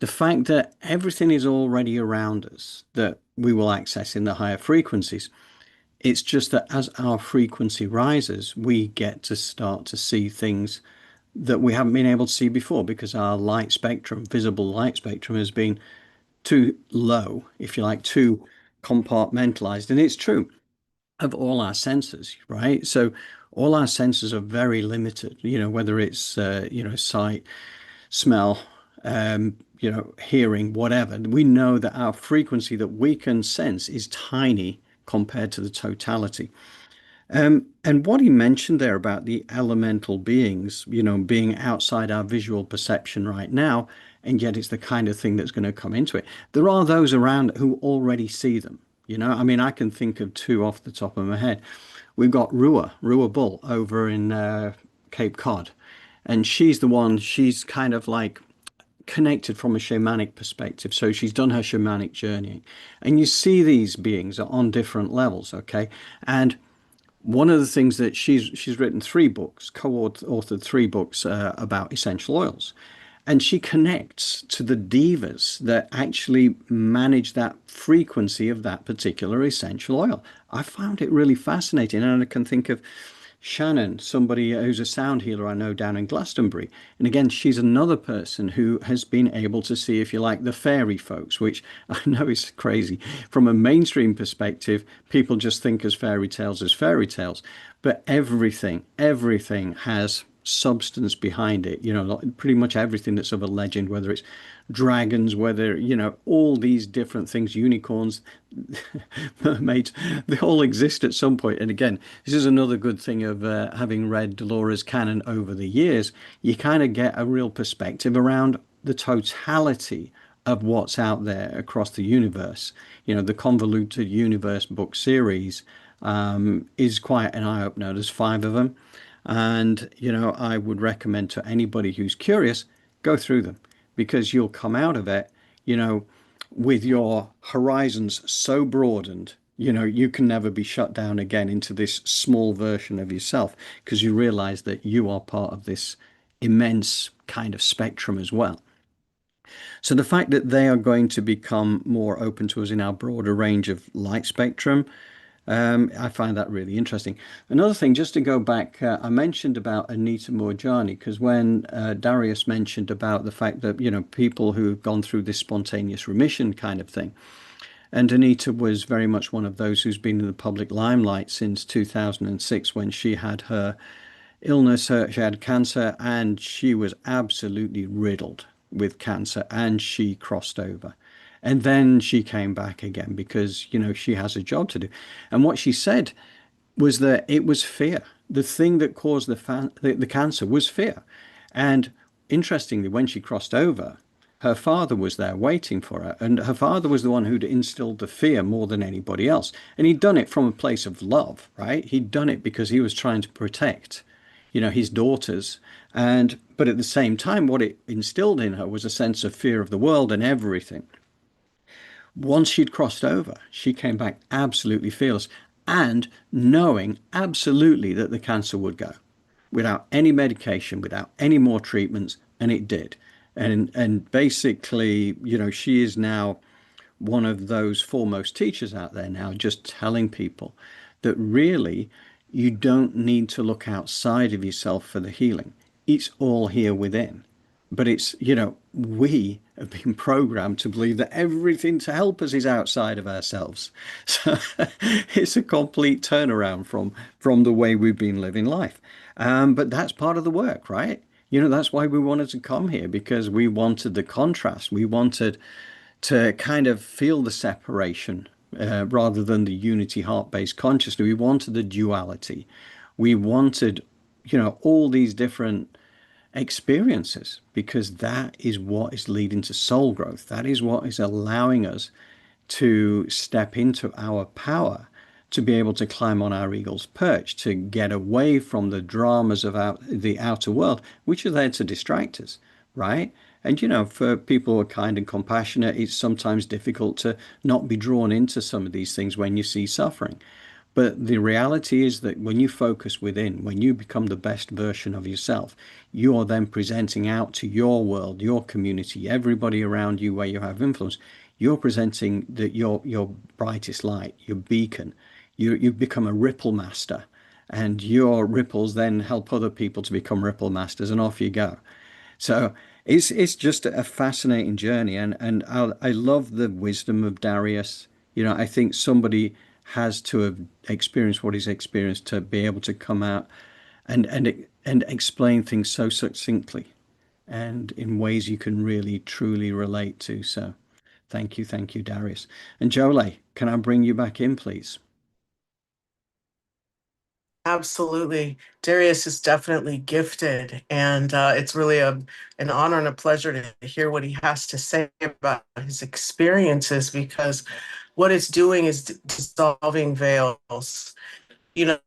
the fact that everything is already around us that we will access in the higher frequencies. It's just that as our frequency rises, we get to start to see things that we haven't been able to see before because our light spectrum, visible light spectrum, has been too low, if you like, too compartmentalized. And it's true of all our senses, right? So all our senses are very limited, you know, whether it's, sight, smell, hearing, whatever. We know that our frequency that we can sense is tiny compared to the totality. And what he mentioned there about the elemental beings, you know, being outside our visual perception right now, and yet it's the kind of thing that's going to come into it. There are those around who already see them. You know, I mean, I can think of two off the top of my head. We've got Ruah Bull over in Cape Cod, and she's the one, she's kind of like connected from a shamanic perspective. So she's done her shamanic journey. And you see these beings on different levels, okay? And one of the things that she's written three books, co-authored three books about essential oils, and she connects to the divas that actually manage that frequency of that particular essential oil. I found it really fascinating, and I can think of Shannon, somebody who's a sound healer I know down in Glastonbury. And again, she's another person who has been able to see, if you like, the fairy folks, which I know is crazy. From a mainstream perspective, people just think as fairy tales. But everything has substance behind it. You know, pretty much everything that's of a legend, whether it's dragons, whether, you know, all these different things, unicorns, mermaids, they all exist at some point. And again, this is another good thing of having read Dolores canon over the years. You kind of get a real perspective around the totality of what's out there across the universe. You know, the Convoluted Universe book series is quite an eye-opener. There's 5 of them. And, you know, I would recommend to anybody who's curious, go through them, because you'll come out of it, you know, with your horizons so broadened, you know, you can never be shut down again into this small version of yourself, because you realize that you are part of this immense kind of spectrum as well. So the fact that they are going to become more open to us in our broader range of light spectrum, I find that really interesting. Another thing, just to go back, I mentioned about Anita Moorjani, because when Darius mentioned about the fact that, you know, people who've gone through this spontaneous remission kind of thing, and Anita was very much one of those who's been in the public limelight since 2006 when she had her illness, she had cancer, and she was absolutely riddled with cancer, and she crossed over. And then she came back again because, you know, she has a job to do. And what she said was that it was fear. The thing that caused the cancer was fear. And interestingly, when she crossed over, her father was there waiting for her. And her father was the one who'd instilled the fear more than anybody else. And he'd done it from a place of love, right? He'd done it because he was trying to protect, you know, his daughters. But at the same time, what it instilled in her was a sense of fear of the world and everything. Once she'd crossed over, she came back absolutely fearless and knowing absolutely that the cancer would go without any medication, without any more treatments, and it did. And basically, you know, she is now one of those foremost teachers out there now, just telling people that really you don't need to look outside of yourself for the healing. It's all here within. But it's, you know, we have been programmed to believe that everything to help us is outside of ourselves. So it's a complete turnaround from the way we've been living life. But that's part of the work, right? You know, that's why we wanted to come here, because we wanted the contrast. We wanted to kind of feel the separation rather than the unity heart-based consciousness. We wanted the duality. We wanted, all these different experiences, because that is what is leading to soul growth. That is what is allowing us to step into our power, to be able to climb on our eagle's perch, to get away from the dramas of the outer world, which are there to distract us, right? And for people who are kind and compassionate, it's sometimes difficult to not be drawn into some of these things when you see suffering. But the reality is that when you focus within, when you become the best version of yourself, you are then presenting out to your world, your community, everybody around you where you have influence. You're presenting your brightest light, your beacon. You've become a ripple master, and your ripples then help other people to become ripple masters, and off you go. So it's just a fascinating journey, and I love the wisdom of Darius. I think somebody has to have experienced what he's experienced to be able to come out and explain things so succinctly and in ways you can really truly relate to. So thank you, Darius. And Jolie, can I bring you back in, please? Absolutely. Darius is definitely gifted, and it's really an honor and a pleasure to hear what he has to say about his experiences, because what it's doing is dissolving veils. You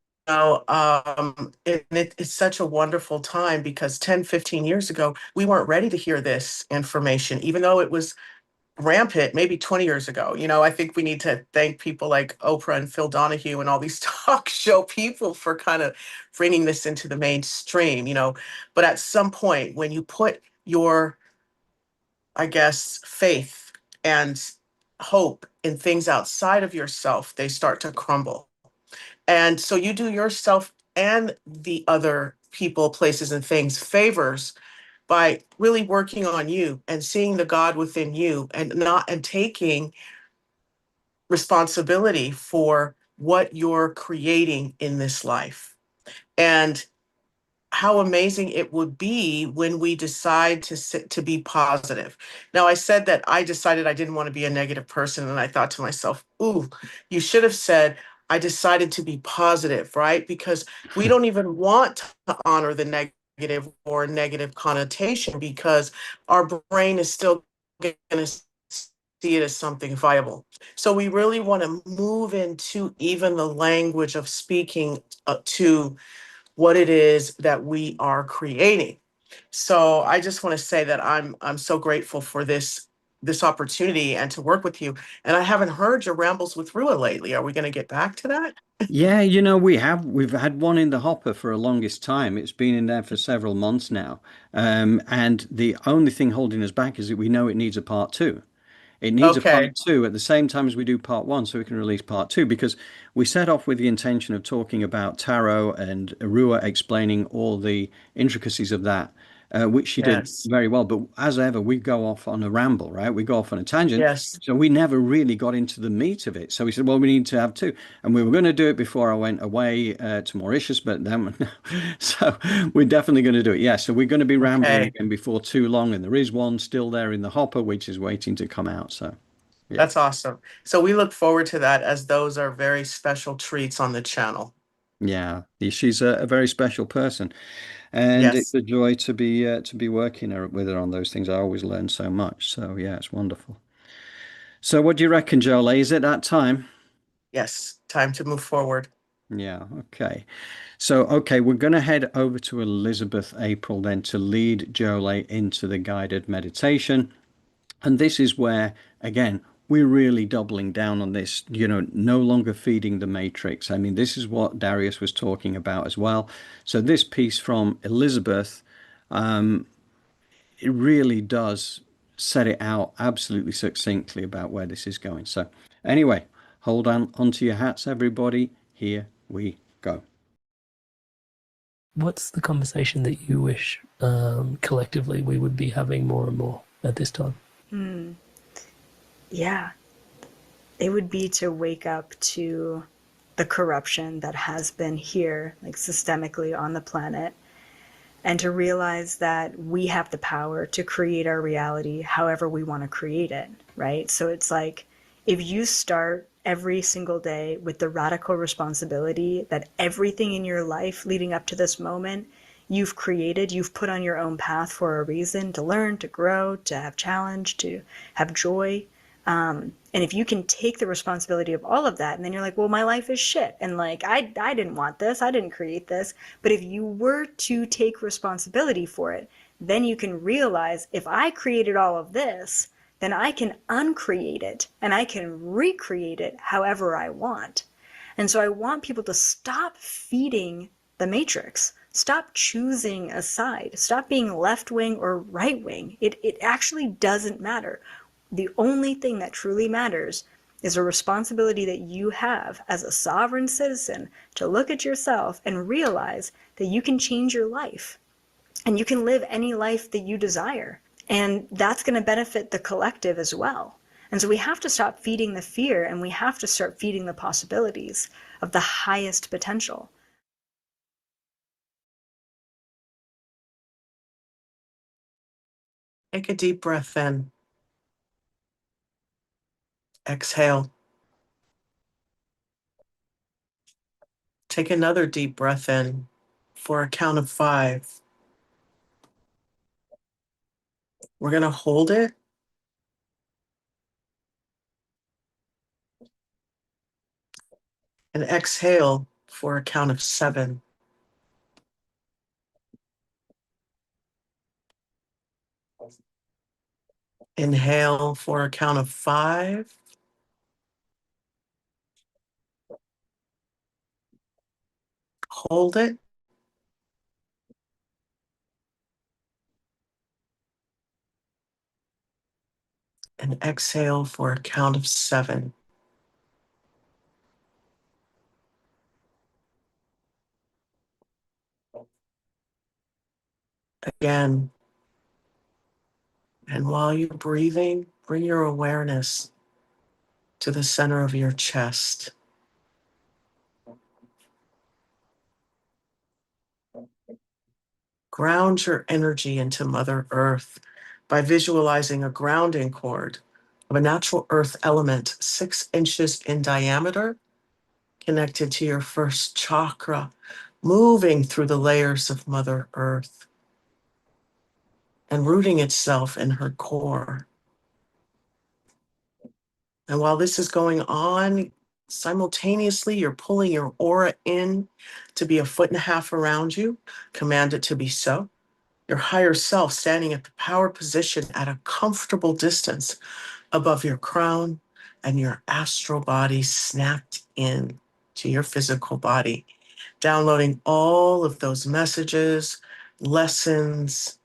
it's such a wonderful time, because 10, 15 years ago, we weren't ready to hear this information, even though it was rampant maybe 20 years ago. I think we need to thank people like Oprah and Phil Donahue and all these talk show people for kind of bringing this into the mainstream. But at some point, when you put your, I guess, faith and hope in things outside of yourself, they start to crumble. And so you do yourself and the other people, places, and things favors by really working on you and seeing the God within you, and taking responsibility for what you're creating in this life. And how amazing it would be when we decide to be positive. Now, I said that I decided I didn't want to be a negative person, and I thought to myself, ooh, you should have said, I decided to be positive, right? Because we don't even want to honor the negative or negative connotation, because our brain is still going to see it as something viable. So we really want to move into even the language of speaking to what it is that we are creating. So I just want to say that I'm so grateful for this opportunity and to work with you. And I haven't heard your rambles with Ruah lately. Are we going to get back to that? Yeah, we've had one in the hopper for a longest time. It's been in there for several months now. And the only thing holding us back is that we know it needs a part two. It needs a Okay. part two at the same time as we do part one, so we can release part two, because we set off with the intention of talking about tarot and Ruah explaining all the intricacies of that, which she did Yes. very well. But as ever, we go off on a ramble, right? We go off on a tangent. Yes. So we never really got into the meat of it. So we said, well, we need to have two. And we were going to do it before I went away to Mauritius, but then, so we're definitely going to do it. Yeah. So we're going to be rambling Okay. again before too long. And there is one still there in the hopper, which is waiting to come out. So, yeah. That's awesome. So we look forward to that, as those are very special treats on the channel. Yeah. She's a very special person. And it's Yes. a joy to be working with her on those things. I always learn so much. So, yeah, it's wonderful. So, what do you reckon, Jolie? Is it that time? Yes. Time to move forward. Yeah, okay. So, okay, we're going to head over to Elizabeth April then to lead Jolie into the guided meditation. And this is where, again, we're really doubling down on this, no longer feeding the matrix. I mean, this is what Darius was talking about as well. So, this piece from Elizabeth, it really does set it out absolutely succinctly about where this is going. So, anyway, hold on onto your hats, everybody. Here we go. What's the conversation that you wish collectively we would be having more and more at this time? Yeah, it would be to wake up to the corruption that has been here, like systemically on the planet, and to realize that we have the power to create our reality however we want to create it, right? So it's like, If you start every single day with the radical responsibility that everything in your life leading up to this moment you've created, you've put on your own path for a reason, to learn, to grow, to have challenge, to have joy. And if you can take the responsibility of all of that, and then you're like, well, my life is shit. And like, I didn't want this. I didn't create this. But if you were to take responsibility for it, then you can realize if I created all of this, then I can uncreate it and I can recreate it however I want. And so I want people to stop feeding the matrix. Stop choosing a side. Stop being left wing or right wing. It actually doesn't matter. The only thing that truly matters is a responsibility that you have as a sovereign citizen to look at yourself and realize that you can change your life and you can live any life that you desire. And that's going to benefit the collective as well. And so we have to stop feeding the fear and we have to start feeding the possibilities of the highest potential. Take a deep breath in. Exhale. Take another deep breath in for a count of 5. We're going to hold it. And exhale for a count of 7. Inhale for a count of 5. Hold it. And exhale for a count of 7. Again. And while you're breathing, bring your awareness to the center of your chest. Ground your energy into Mother Earth by visualizing a grounding cord of a natural earth element 6 inches in diameter, connected to your first chakra, moving through the layers of Mother Earth and rooting itself in her core. And while this is going on, simultaneously, you're pulling your aura in to be 1.5 feet around you. Command it to be so. Your higher self standing at the power position at a comfortable distance above your crown, and your astral body snapped in to your physical body, downloading all of those messages, lessons,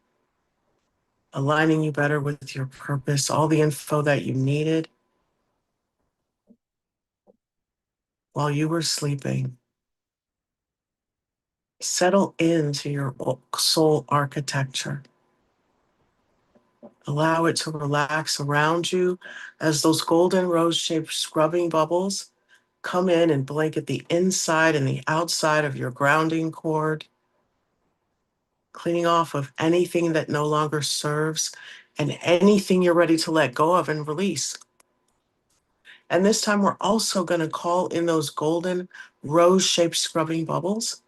aligning you better with your purpose, all the info that you needed while you were sleeping. Settle into your soul architecture. Allow it to relax around you as those golden rose-shaped scrubbing bubbles come in and blanket the inside and the outside of your grounding cord, cleaning off of anything that no longer serves and anything you're ready to let go of and release. And this time we're also going to call in those golden rose-shaped scrubbing bubbles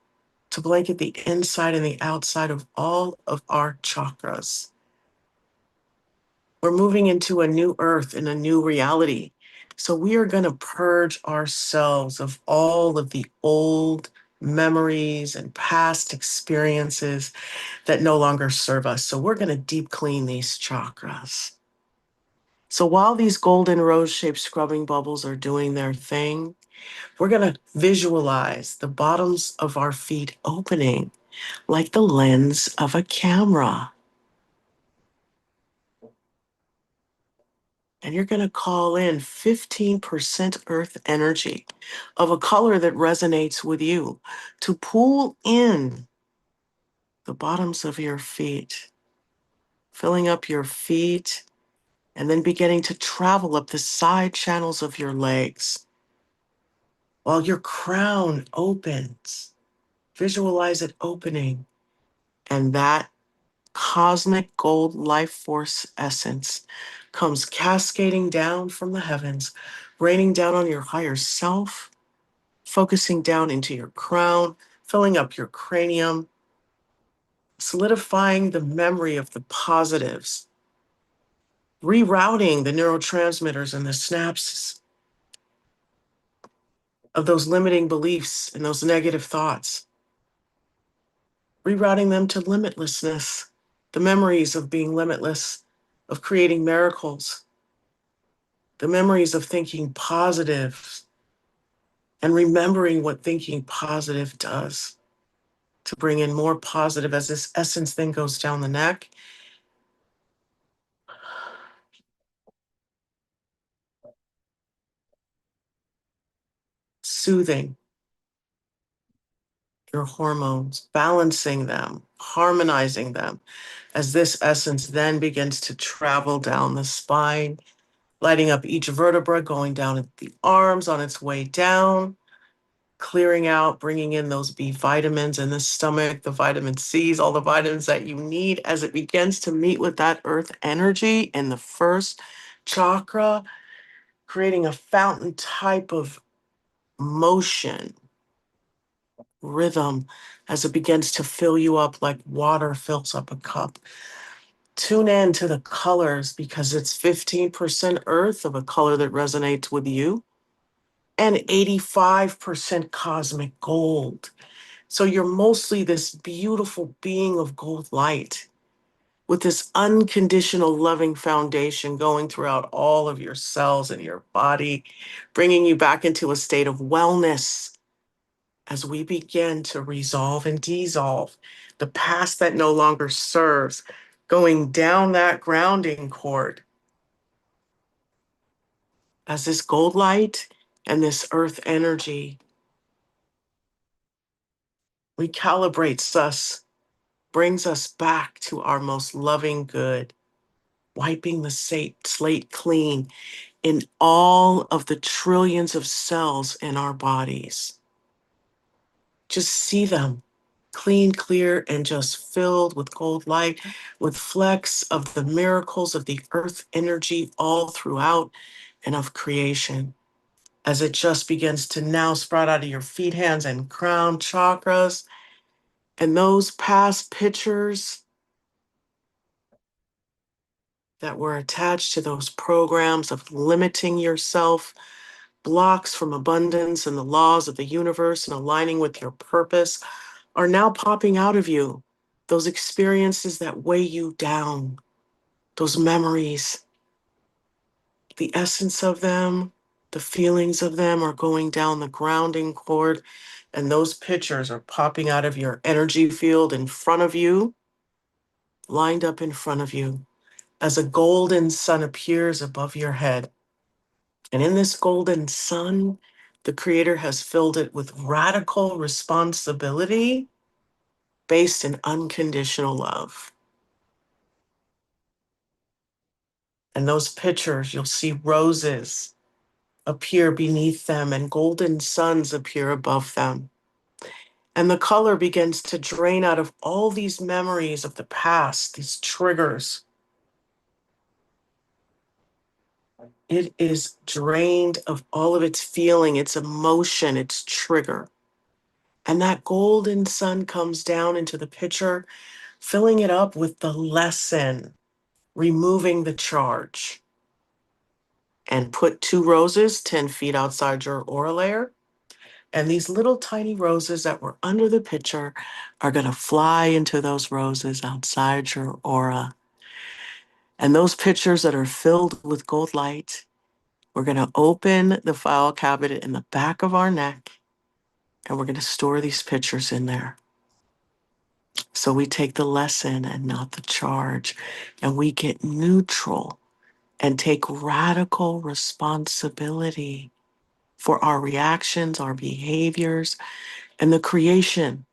to blanket the inside and the outside of all of our chakras. We're moving into a new earth and a new reality. So we are going to purge ourselves of all of the old memories and past experiences that no longer serve us. So we're going to deep clean these chakras. So while these golden rose-shaped scrubbing bubbles are doing their thing, we're going to visualize the bottoms of our feet opening like the lens of a camera. And you're going to call in 15% earth energy of a color that resonates with you to pull in the bottoms of your feet, filling up your feet, and then beginning to travel up the side channels of your legs while your crown opens. Visualize it opening, and that cosmic gold life force essence comes cascading down from the heavens, raining down on your higher self, focusing down into your crown, filling up your cranium, solidifying the memory of the positives, rerouting the neurotransmitters and the synapses of those limiting beliefs and those negative thoughts, rerouting them to limitlessness, the memories of being limitless, of creating miracles, the memories of thinking positive and remembering what thinking positive does to bring in more positive as this essence then goes down the neck. Soothing your hormones, balancing them, harmonizing them, as this essence then begins to travel down the spine, lighting up each vertebra, going down at the arms on its way down, clearing out, bringing in those B vitamins in the stomach, the vitamin C's, all the vitamins that you need as it begins to meet with that earth energy in the first chakra, creating a fountain type of motion, rhythm, as it begins to fill you up like water fills up a cup. Tune in to the colors because it's 15% earth of a color that resonates with you and 85% cosmic gold. So you're mostly this beautiful being of gold light with this unconditional loving foundation going throughout all of your cells in your body, bringing you back into a state of wellness as we begin to resolve and dissolve the past that no longer serves, going down that grounding cord as this gold light and this earth energy recalibrates us, brings us back to our most loving good, wiping the slate clean in all of the trillions of cells in our bodies. Just see them clean, clear, and just filled with gold light, with flecks of the miracles of the earth energy all throughout and of creation. As it just begins to now sprout out of your feet, hands, and crown chakras. And those past pictures that were attached to those programs of limiting yourself, blocks from abundance and the laws of the universe and aligning with your purpose are now popping out of you. Those experiences that weigh you down, those memories, the essence of them, the feelings of them are going down the grounding cord, and those pictures are popping out of your energy field in front of you, lined up in front of you, as a golden sun appears above your head. And in this golden sun, the Creator has filled it with radical responsibility based in unconditional love. And those pictures, you'll see roses appear beneath them and golden suns appear above them. And the color begins to drain out of all these memories of the past, these triggers. It is drained of all of its feeling, its emotion, its trigger. And that golden sun comes down into the pitcher, filling it up with the lesson, removing the charge. And put 2 roses 10 feet outside your aura layer. And these little tiny roses that were under the pitcher are going to fly into those roses outside your aura. And those pitchers that are filled with gold light, we're going to open the file cabinet in the back of our neck, and we're going to store these pitchers in there. So we take the lesson and not the charge, and we get neutral and take radical responsibility for our reactions, our behaviors, and the creation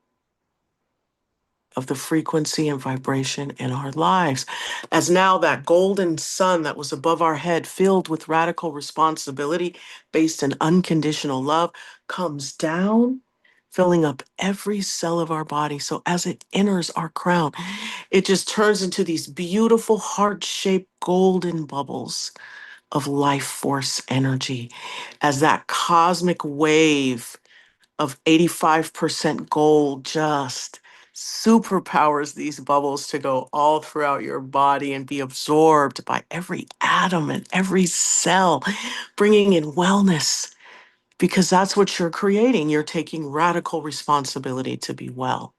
of the frequency and vibration in our lives. As now that golden sun that was above our head, filled with radical responsibility based in unconditional love, comes down filling up every cell of our body. So as it enters our crown, it just turns into these beautiful heart-shaped golden bubbles of life force energy as that cosmic wave of 85% gold just superpowers these bubbles to go all throughout your body and be absorbed by every atom and every cell, bringing in wellness, because that's what you're creating. You're taking radical responsibility to be well,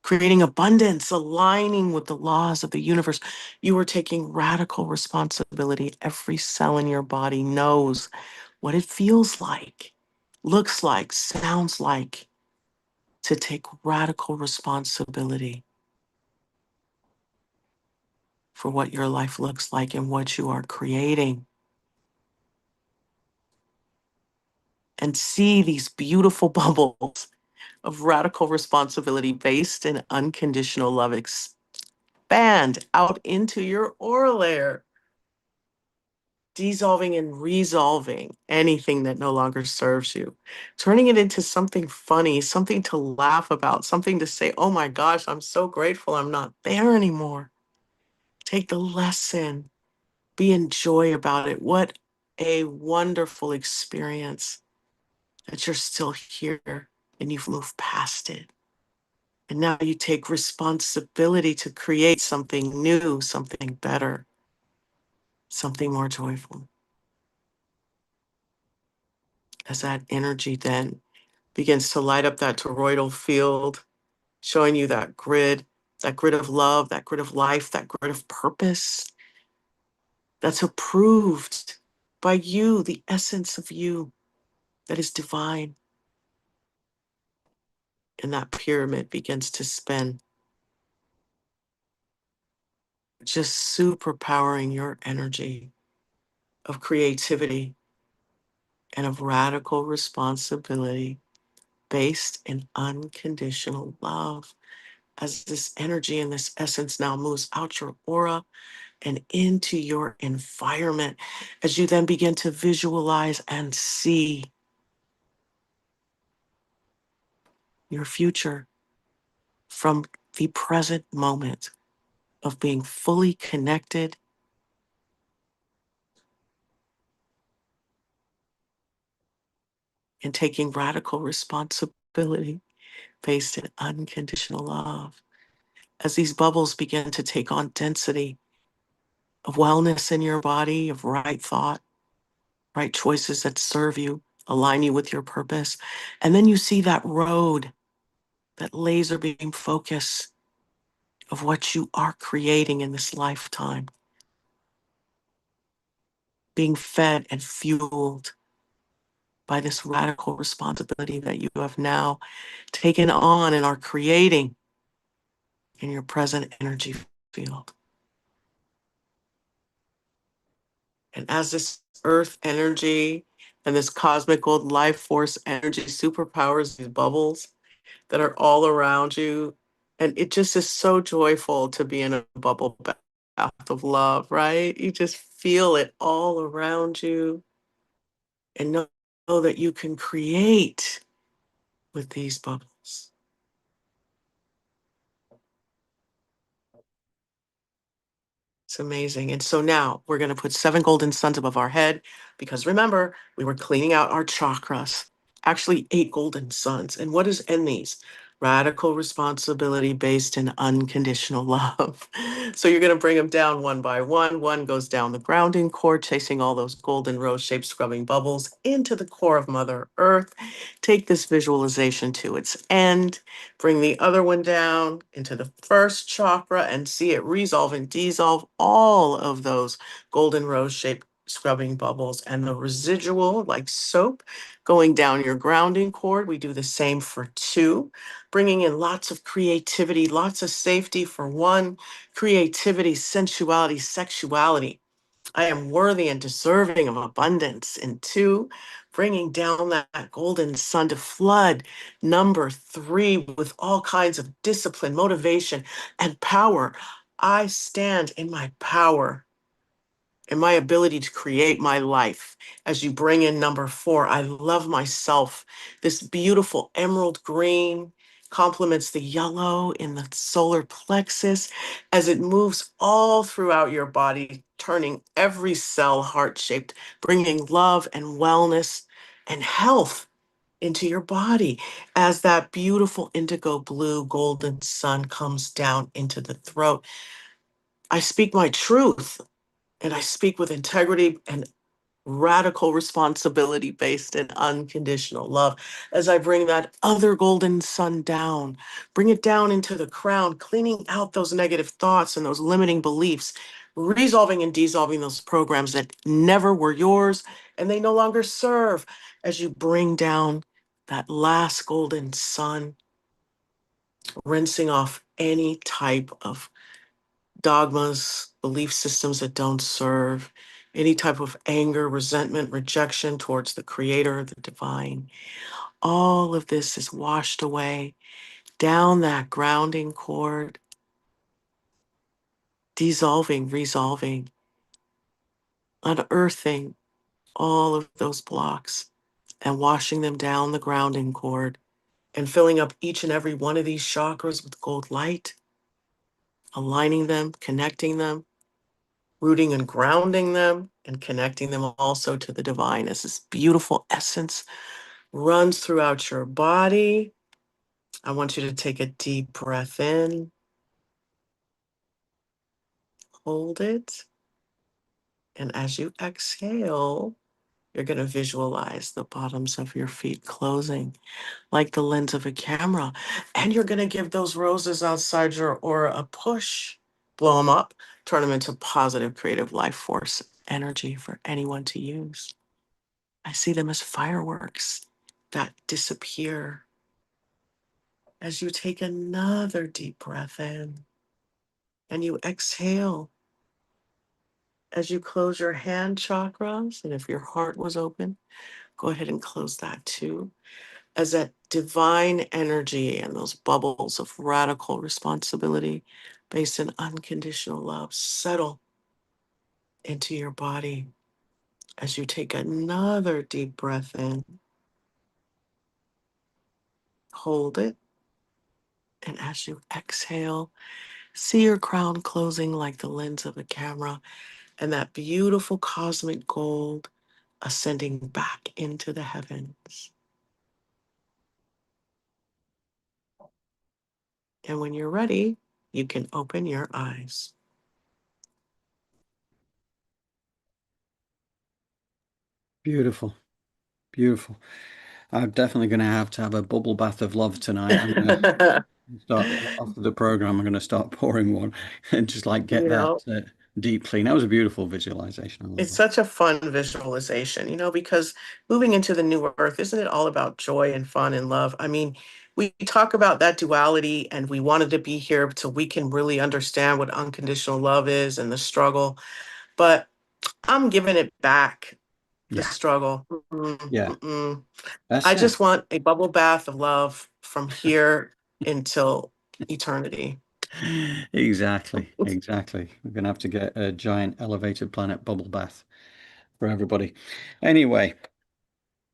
creating abundance, aligning with the laws of the universe. You are taking radical responsibility. Every cell in your body knows what it feels like, looks like, sounds like, to take radical responsibility for what your life looks like and what you are creating. And see these beautiful bubbles of radical responsibility based in unconditional love expand out into your aura layer, dissolving and resolving anything that no longer serves you, turning it into something funny, something to laugh about, something to say, oh my gosh, I'm so grateful I'm not there anymore. Take the lesson, be in joy about it. What a wonderful experience that you're still here and you've moved past it. And now you take responsibility to create something new, something better, something more joyful. As that energy then begins to light up that toroidal field, showing you that grid of love, that grid of life, that grid of purpose that's approved by you, the essence of you that is divine. And that pyramid begins to spin, just superpowering your energy of creativity and of radical responsibility based in unconditional love. As this energy and this essence now moves out your aura and into your environment, as you then begin to visualize and see your future from the present moment of being fully connected and taking radical responsibility based in unconditional love. As these bubbles begin to take on density of wellness in your body, of right thought, right choices that serve you, align you with your purpose. And then you see that road, that laser beam focus of what you are creating in this lifetime, being fed and fueled by this radical responsibility that you have now taken on and are creating in your present energy field. And as this earth energy and this cosmic gold life force energy superpowers these bubbles that are all around you, and it just is so joyful to be in a bubble bath of love, right? You just feel it all around you and know that you can create with these bubbles. It's amazing. And so now we're going to put 7 golden suns above our head because remember, we were cleaning out our chakras. Actually, 8 golden suns. And what is in these? Radical responsibility based in unconditional love. So you're going to bring them down one by one. One goes down the grounding cord, chasing all those golden rose-shaped scrubbing bubbles into the core of Mother Earth. Take this visualization to its end. Bring the other one down into the first chakra and see it resolve and dissolve all of those golden rose-shaped scrubbing bubbles and the residual, like soap, going down your grounding cord. We do the same for 2, bringing in lots of creativity, lots of safety for 1, creativity, sensuality, sexuality. I am worthy and deserving of abundance. And 2, bringing down that golden sun to flood number 3 with all kinds of discipline, motivation, and power. I stand in my power and my ability to create my life. As you bring in number 4, I love myself. This beautiful emerald green complements the yellow in the solar plexus as it moves all throughout your body, turning every cell heart-shaped, bringing love and wellness and health into your body as that beautiful indigo blue golden sun comes down into the throat. I speak my truth, and I speak with integrity and radical responsibility based in unconditional love as I bring that other golden sun down, bring it down into the crown, cleaning out those negative thoughts and those limiting beliefs, resolving and dissolving those programs that never were yours and they no longer serve as you bring down that last golden sun, rinsing off any type of dogmas, belief systems that don't serve, any type of anger, resentment, rejection towards the creator, the divine. All of this is washed away down that grounding cord, dissolving, resolving, unearthing all of those blocks and washing them down the grounding cord and filling up each and every one of these chakras with gold light, aligning them, connecting them, rooting and grounding them and connecting them also to the divine as this beautiful essence runs throughout your body. I want you to take a deep breath in, hold it, and as you exhale, you're going to visualize the bottoms of your feet closing like the lens of a camera. And you're going to give those roses outside your aura a push, blow them up, turn them into positive creative life force energy for anyone to use. I see them as fireworks that disappear as you take another deep breath in and you exhale as you close your hand chakras. And if your heart was open, go ahead and close that too. As that divine energy and those bubbles of radical responsibility based in unconditional love settle into your body as you take another deep breath in, hold it, and as you exhale, see your crown closing like the lens of a camera and that beautiful cosmic gold ascending back into the heavens. And when you're ready, you can open your eyes. Beautiful, beautiful. I'm definitely going to have a bubble bath of love tonight. I'm going to start after the program. I'm going to start pouring one and just like get You that know, deep clean. That was a beautiful visualization. I love it's that. such a fun visualization, because moving into the new earth, isn't it all about joy and fun and love? I mean, we talk about that duality and we wanted to be here so we can really understand what unconditional love is and the struggle. But I'm giving it back, the Yeah, struggle. yeah, I that's it. just want a bubble bath of love from here until eternity. Exactly, exactly. We're going to have to get a giant elevated planet bubble bath for everybody. Anyway,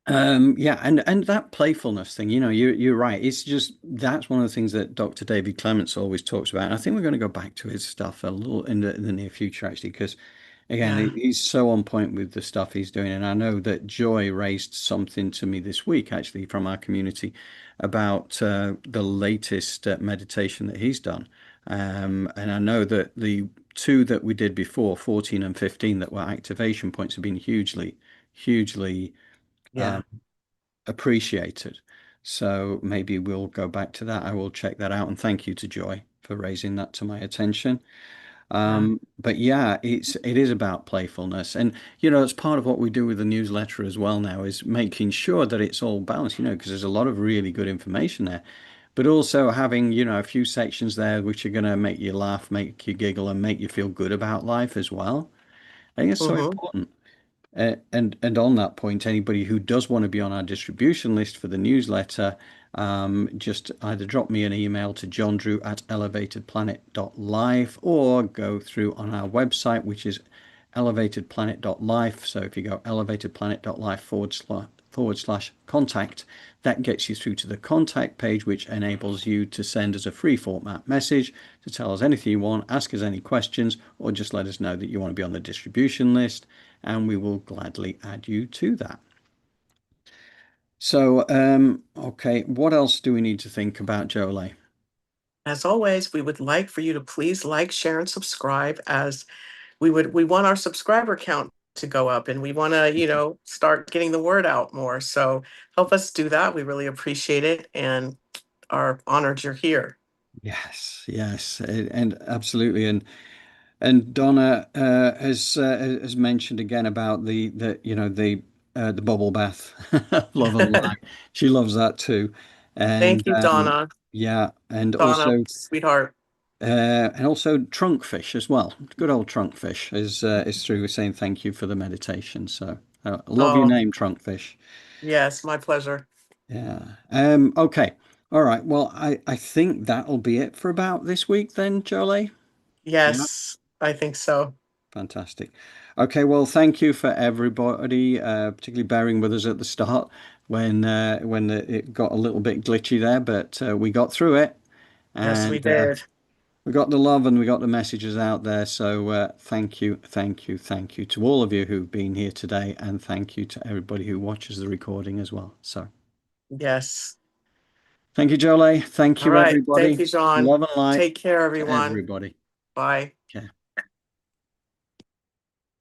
yeah, and that playfulness thing, you're right. It's just that's one of the things that Dr. David Clements always talks about. And I think we're going to go back to his stuff a little in the near future, actually, because again, Yeah. he's so on point with the stuff he's doing. And I know that Joy raised something to me this week, actually, from our community about the latest meditation that he's done. And I know that the two that we did before, 14 and 15, that were activation points, have been hugely Yeah. appreciated. So maybe we'll go back to that. I will check that out. And thank you to Joy for raising that to my attention. Yeah. But yeah, it is about playfulness, and it's part of what we do with the newsletter as well now is making sure that it's all balanced. Because there's a lot of really good information there, but also having a few sections there which are going to make you laugh, make you giggle, and make you feel good about life as well. I think it's so Mm-hmm. important. And on that point, anybody who does want to be on our distribution list for the newsletter, just either drop me an email to johndrew@elevatedplanet.live or go through on our website, which is elevatedplanet.life. So if you go elevatedplanet.life forward slash contact, that gets you through to the contact page, which enables you to send us a free format message to tell us anything you want, ask us any questions, or just let us know that you want to be on the distribution list, and we will gladly add you to that. So, okay, what else do we need to think about, Jolie? As always, we would like for you to please like, share, and subscribe, as we want our subscriber count to go up, and we want to, start getting the word out more. So help us do that. We really appreciate it and are honored you're here. Yes, and absolutely, and Donna has mentioned again about the bubble bath, love and light. She loves that too, Thank and you, Donna. yeah, Donna, sweetheart. and also trunkfish as well. Good old trunkfish is through saying thank you for the meditation. So I love your Oh, name, trunkfish. yes, my pleasure. Yeah. Okay. All right. Well, I think that'll be it for about this week then, Jolie. Yeah. Yes, I think so. Fantastic. Okay. Well, thank you for everybody, particularly bearing with us at the start when it got a little bit glitchy there, but we got through it, Yes, we and did. we got the love and we got the messages out there. So thank you, thank you, thank you to all of you who've been here today, and thank you to everybody who watches the recording as well. So Yes. thank you, Jolie. Thank All you, right. Thank everybody. you, John. Love and light Take care, to everyone. everybody. Bye. Okay.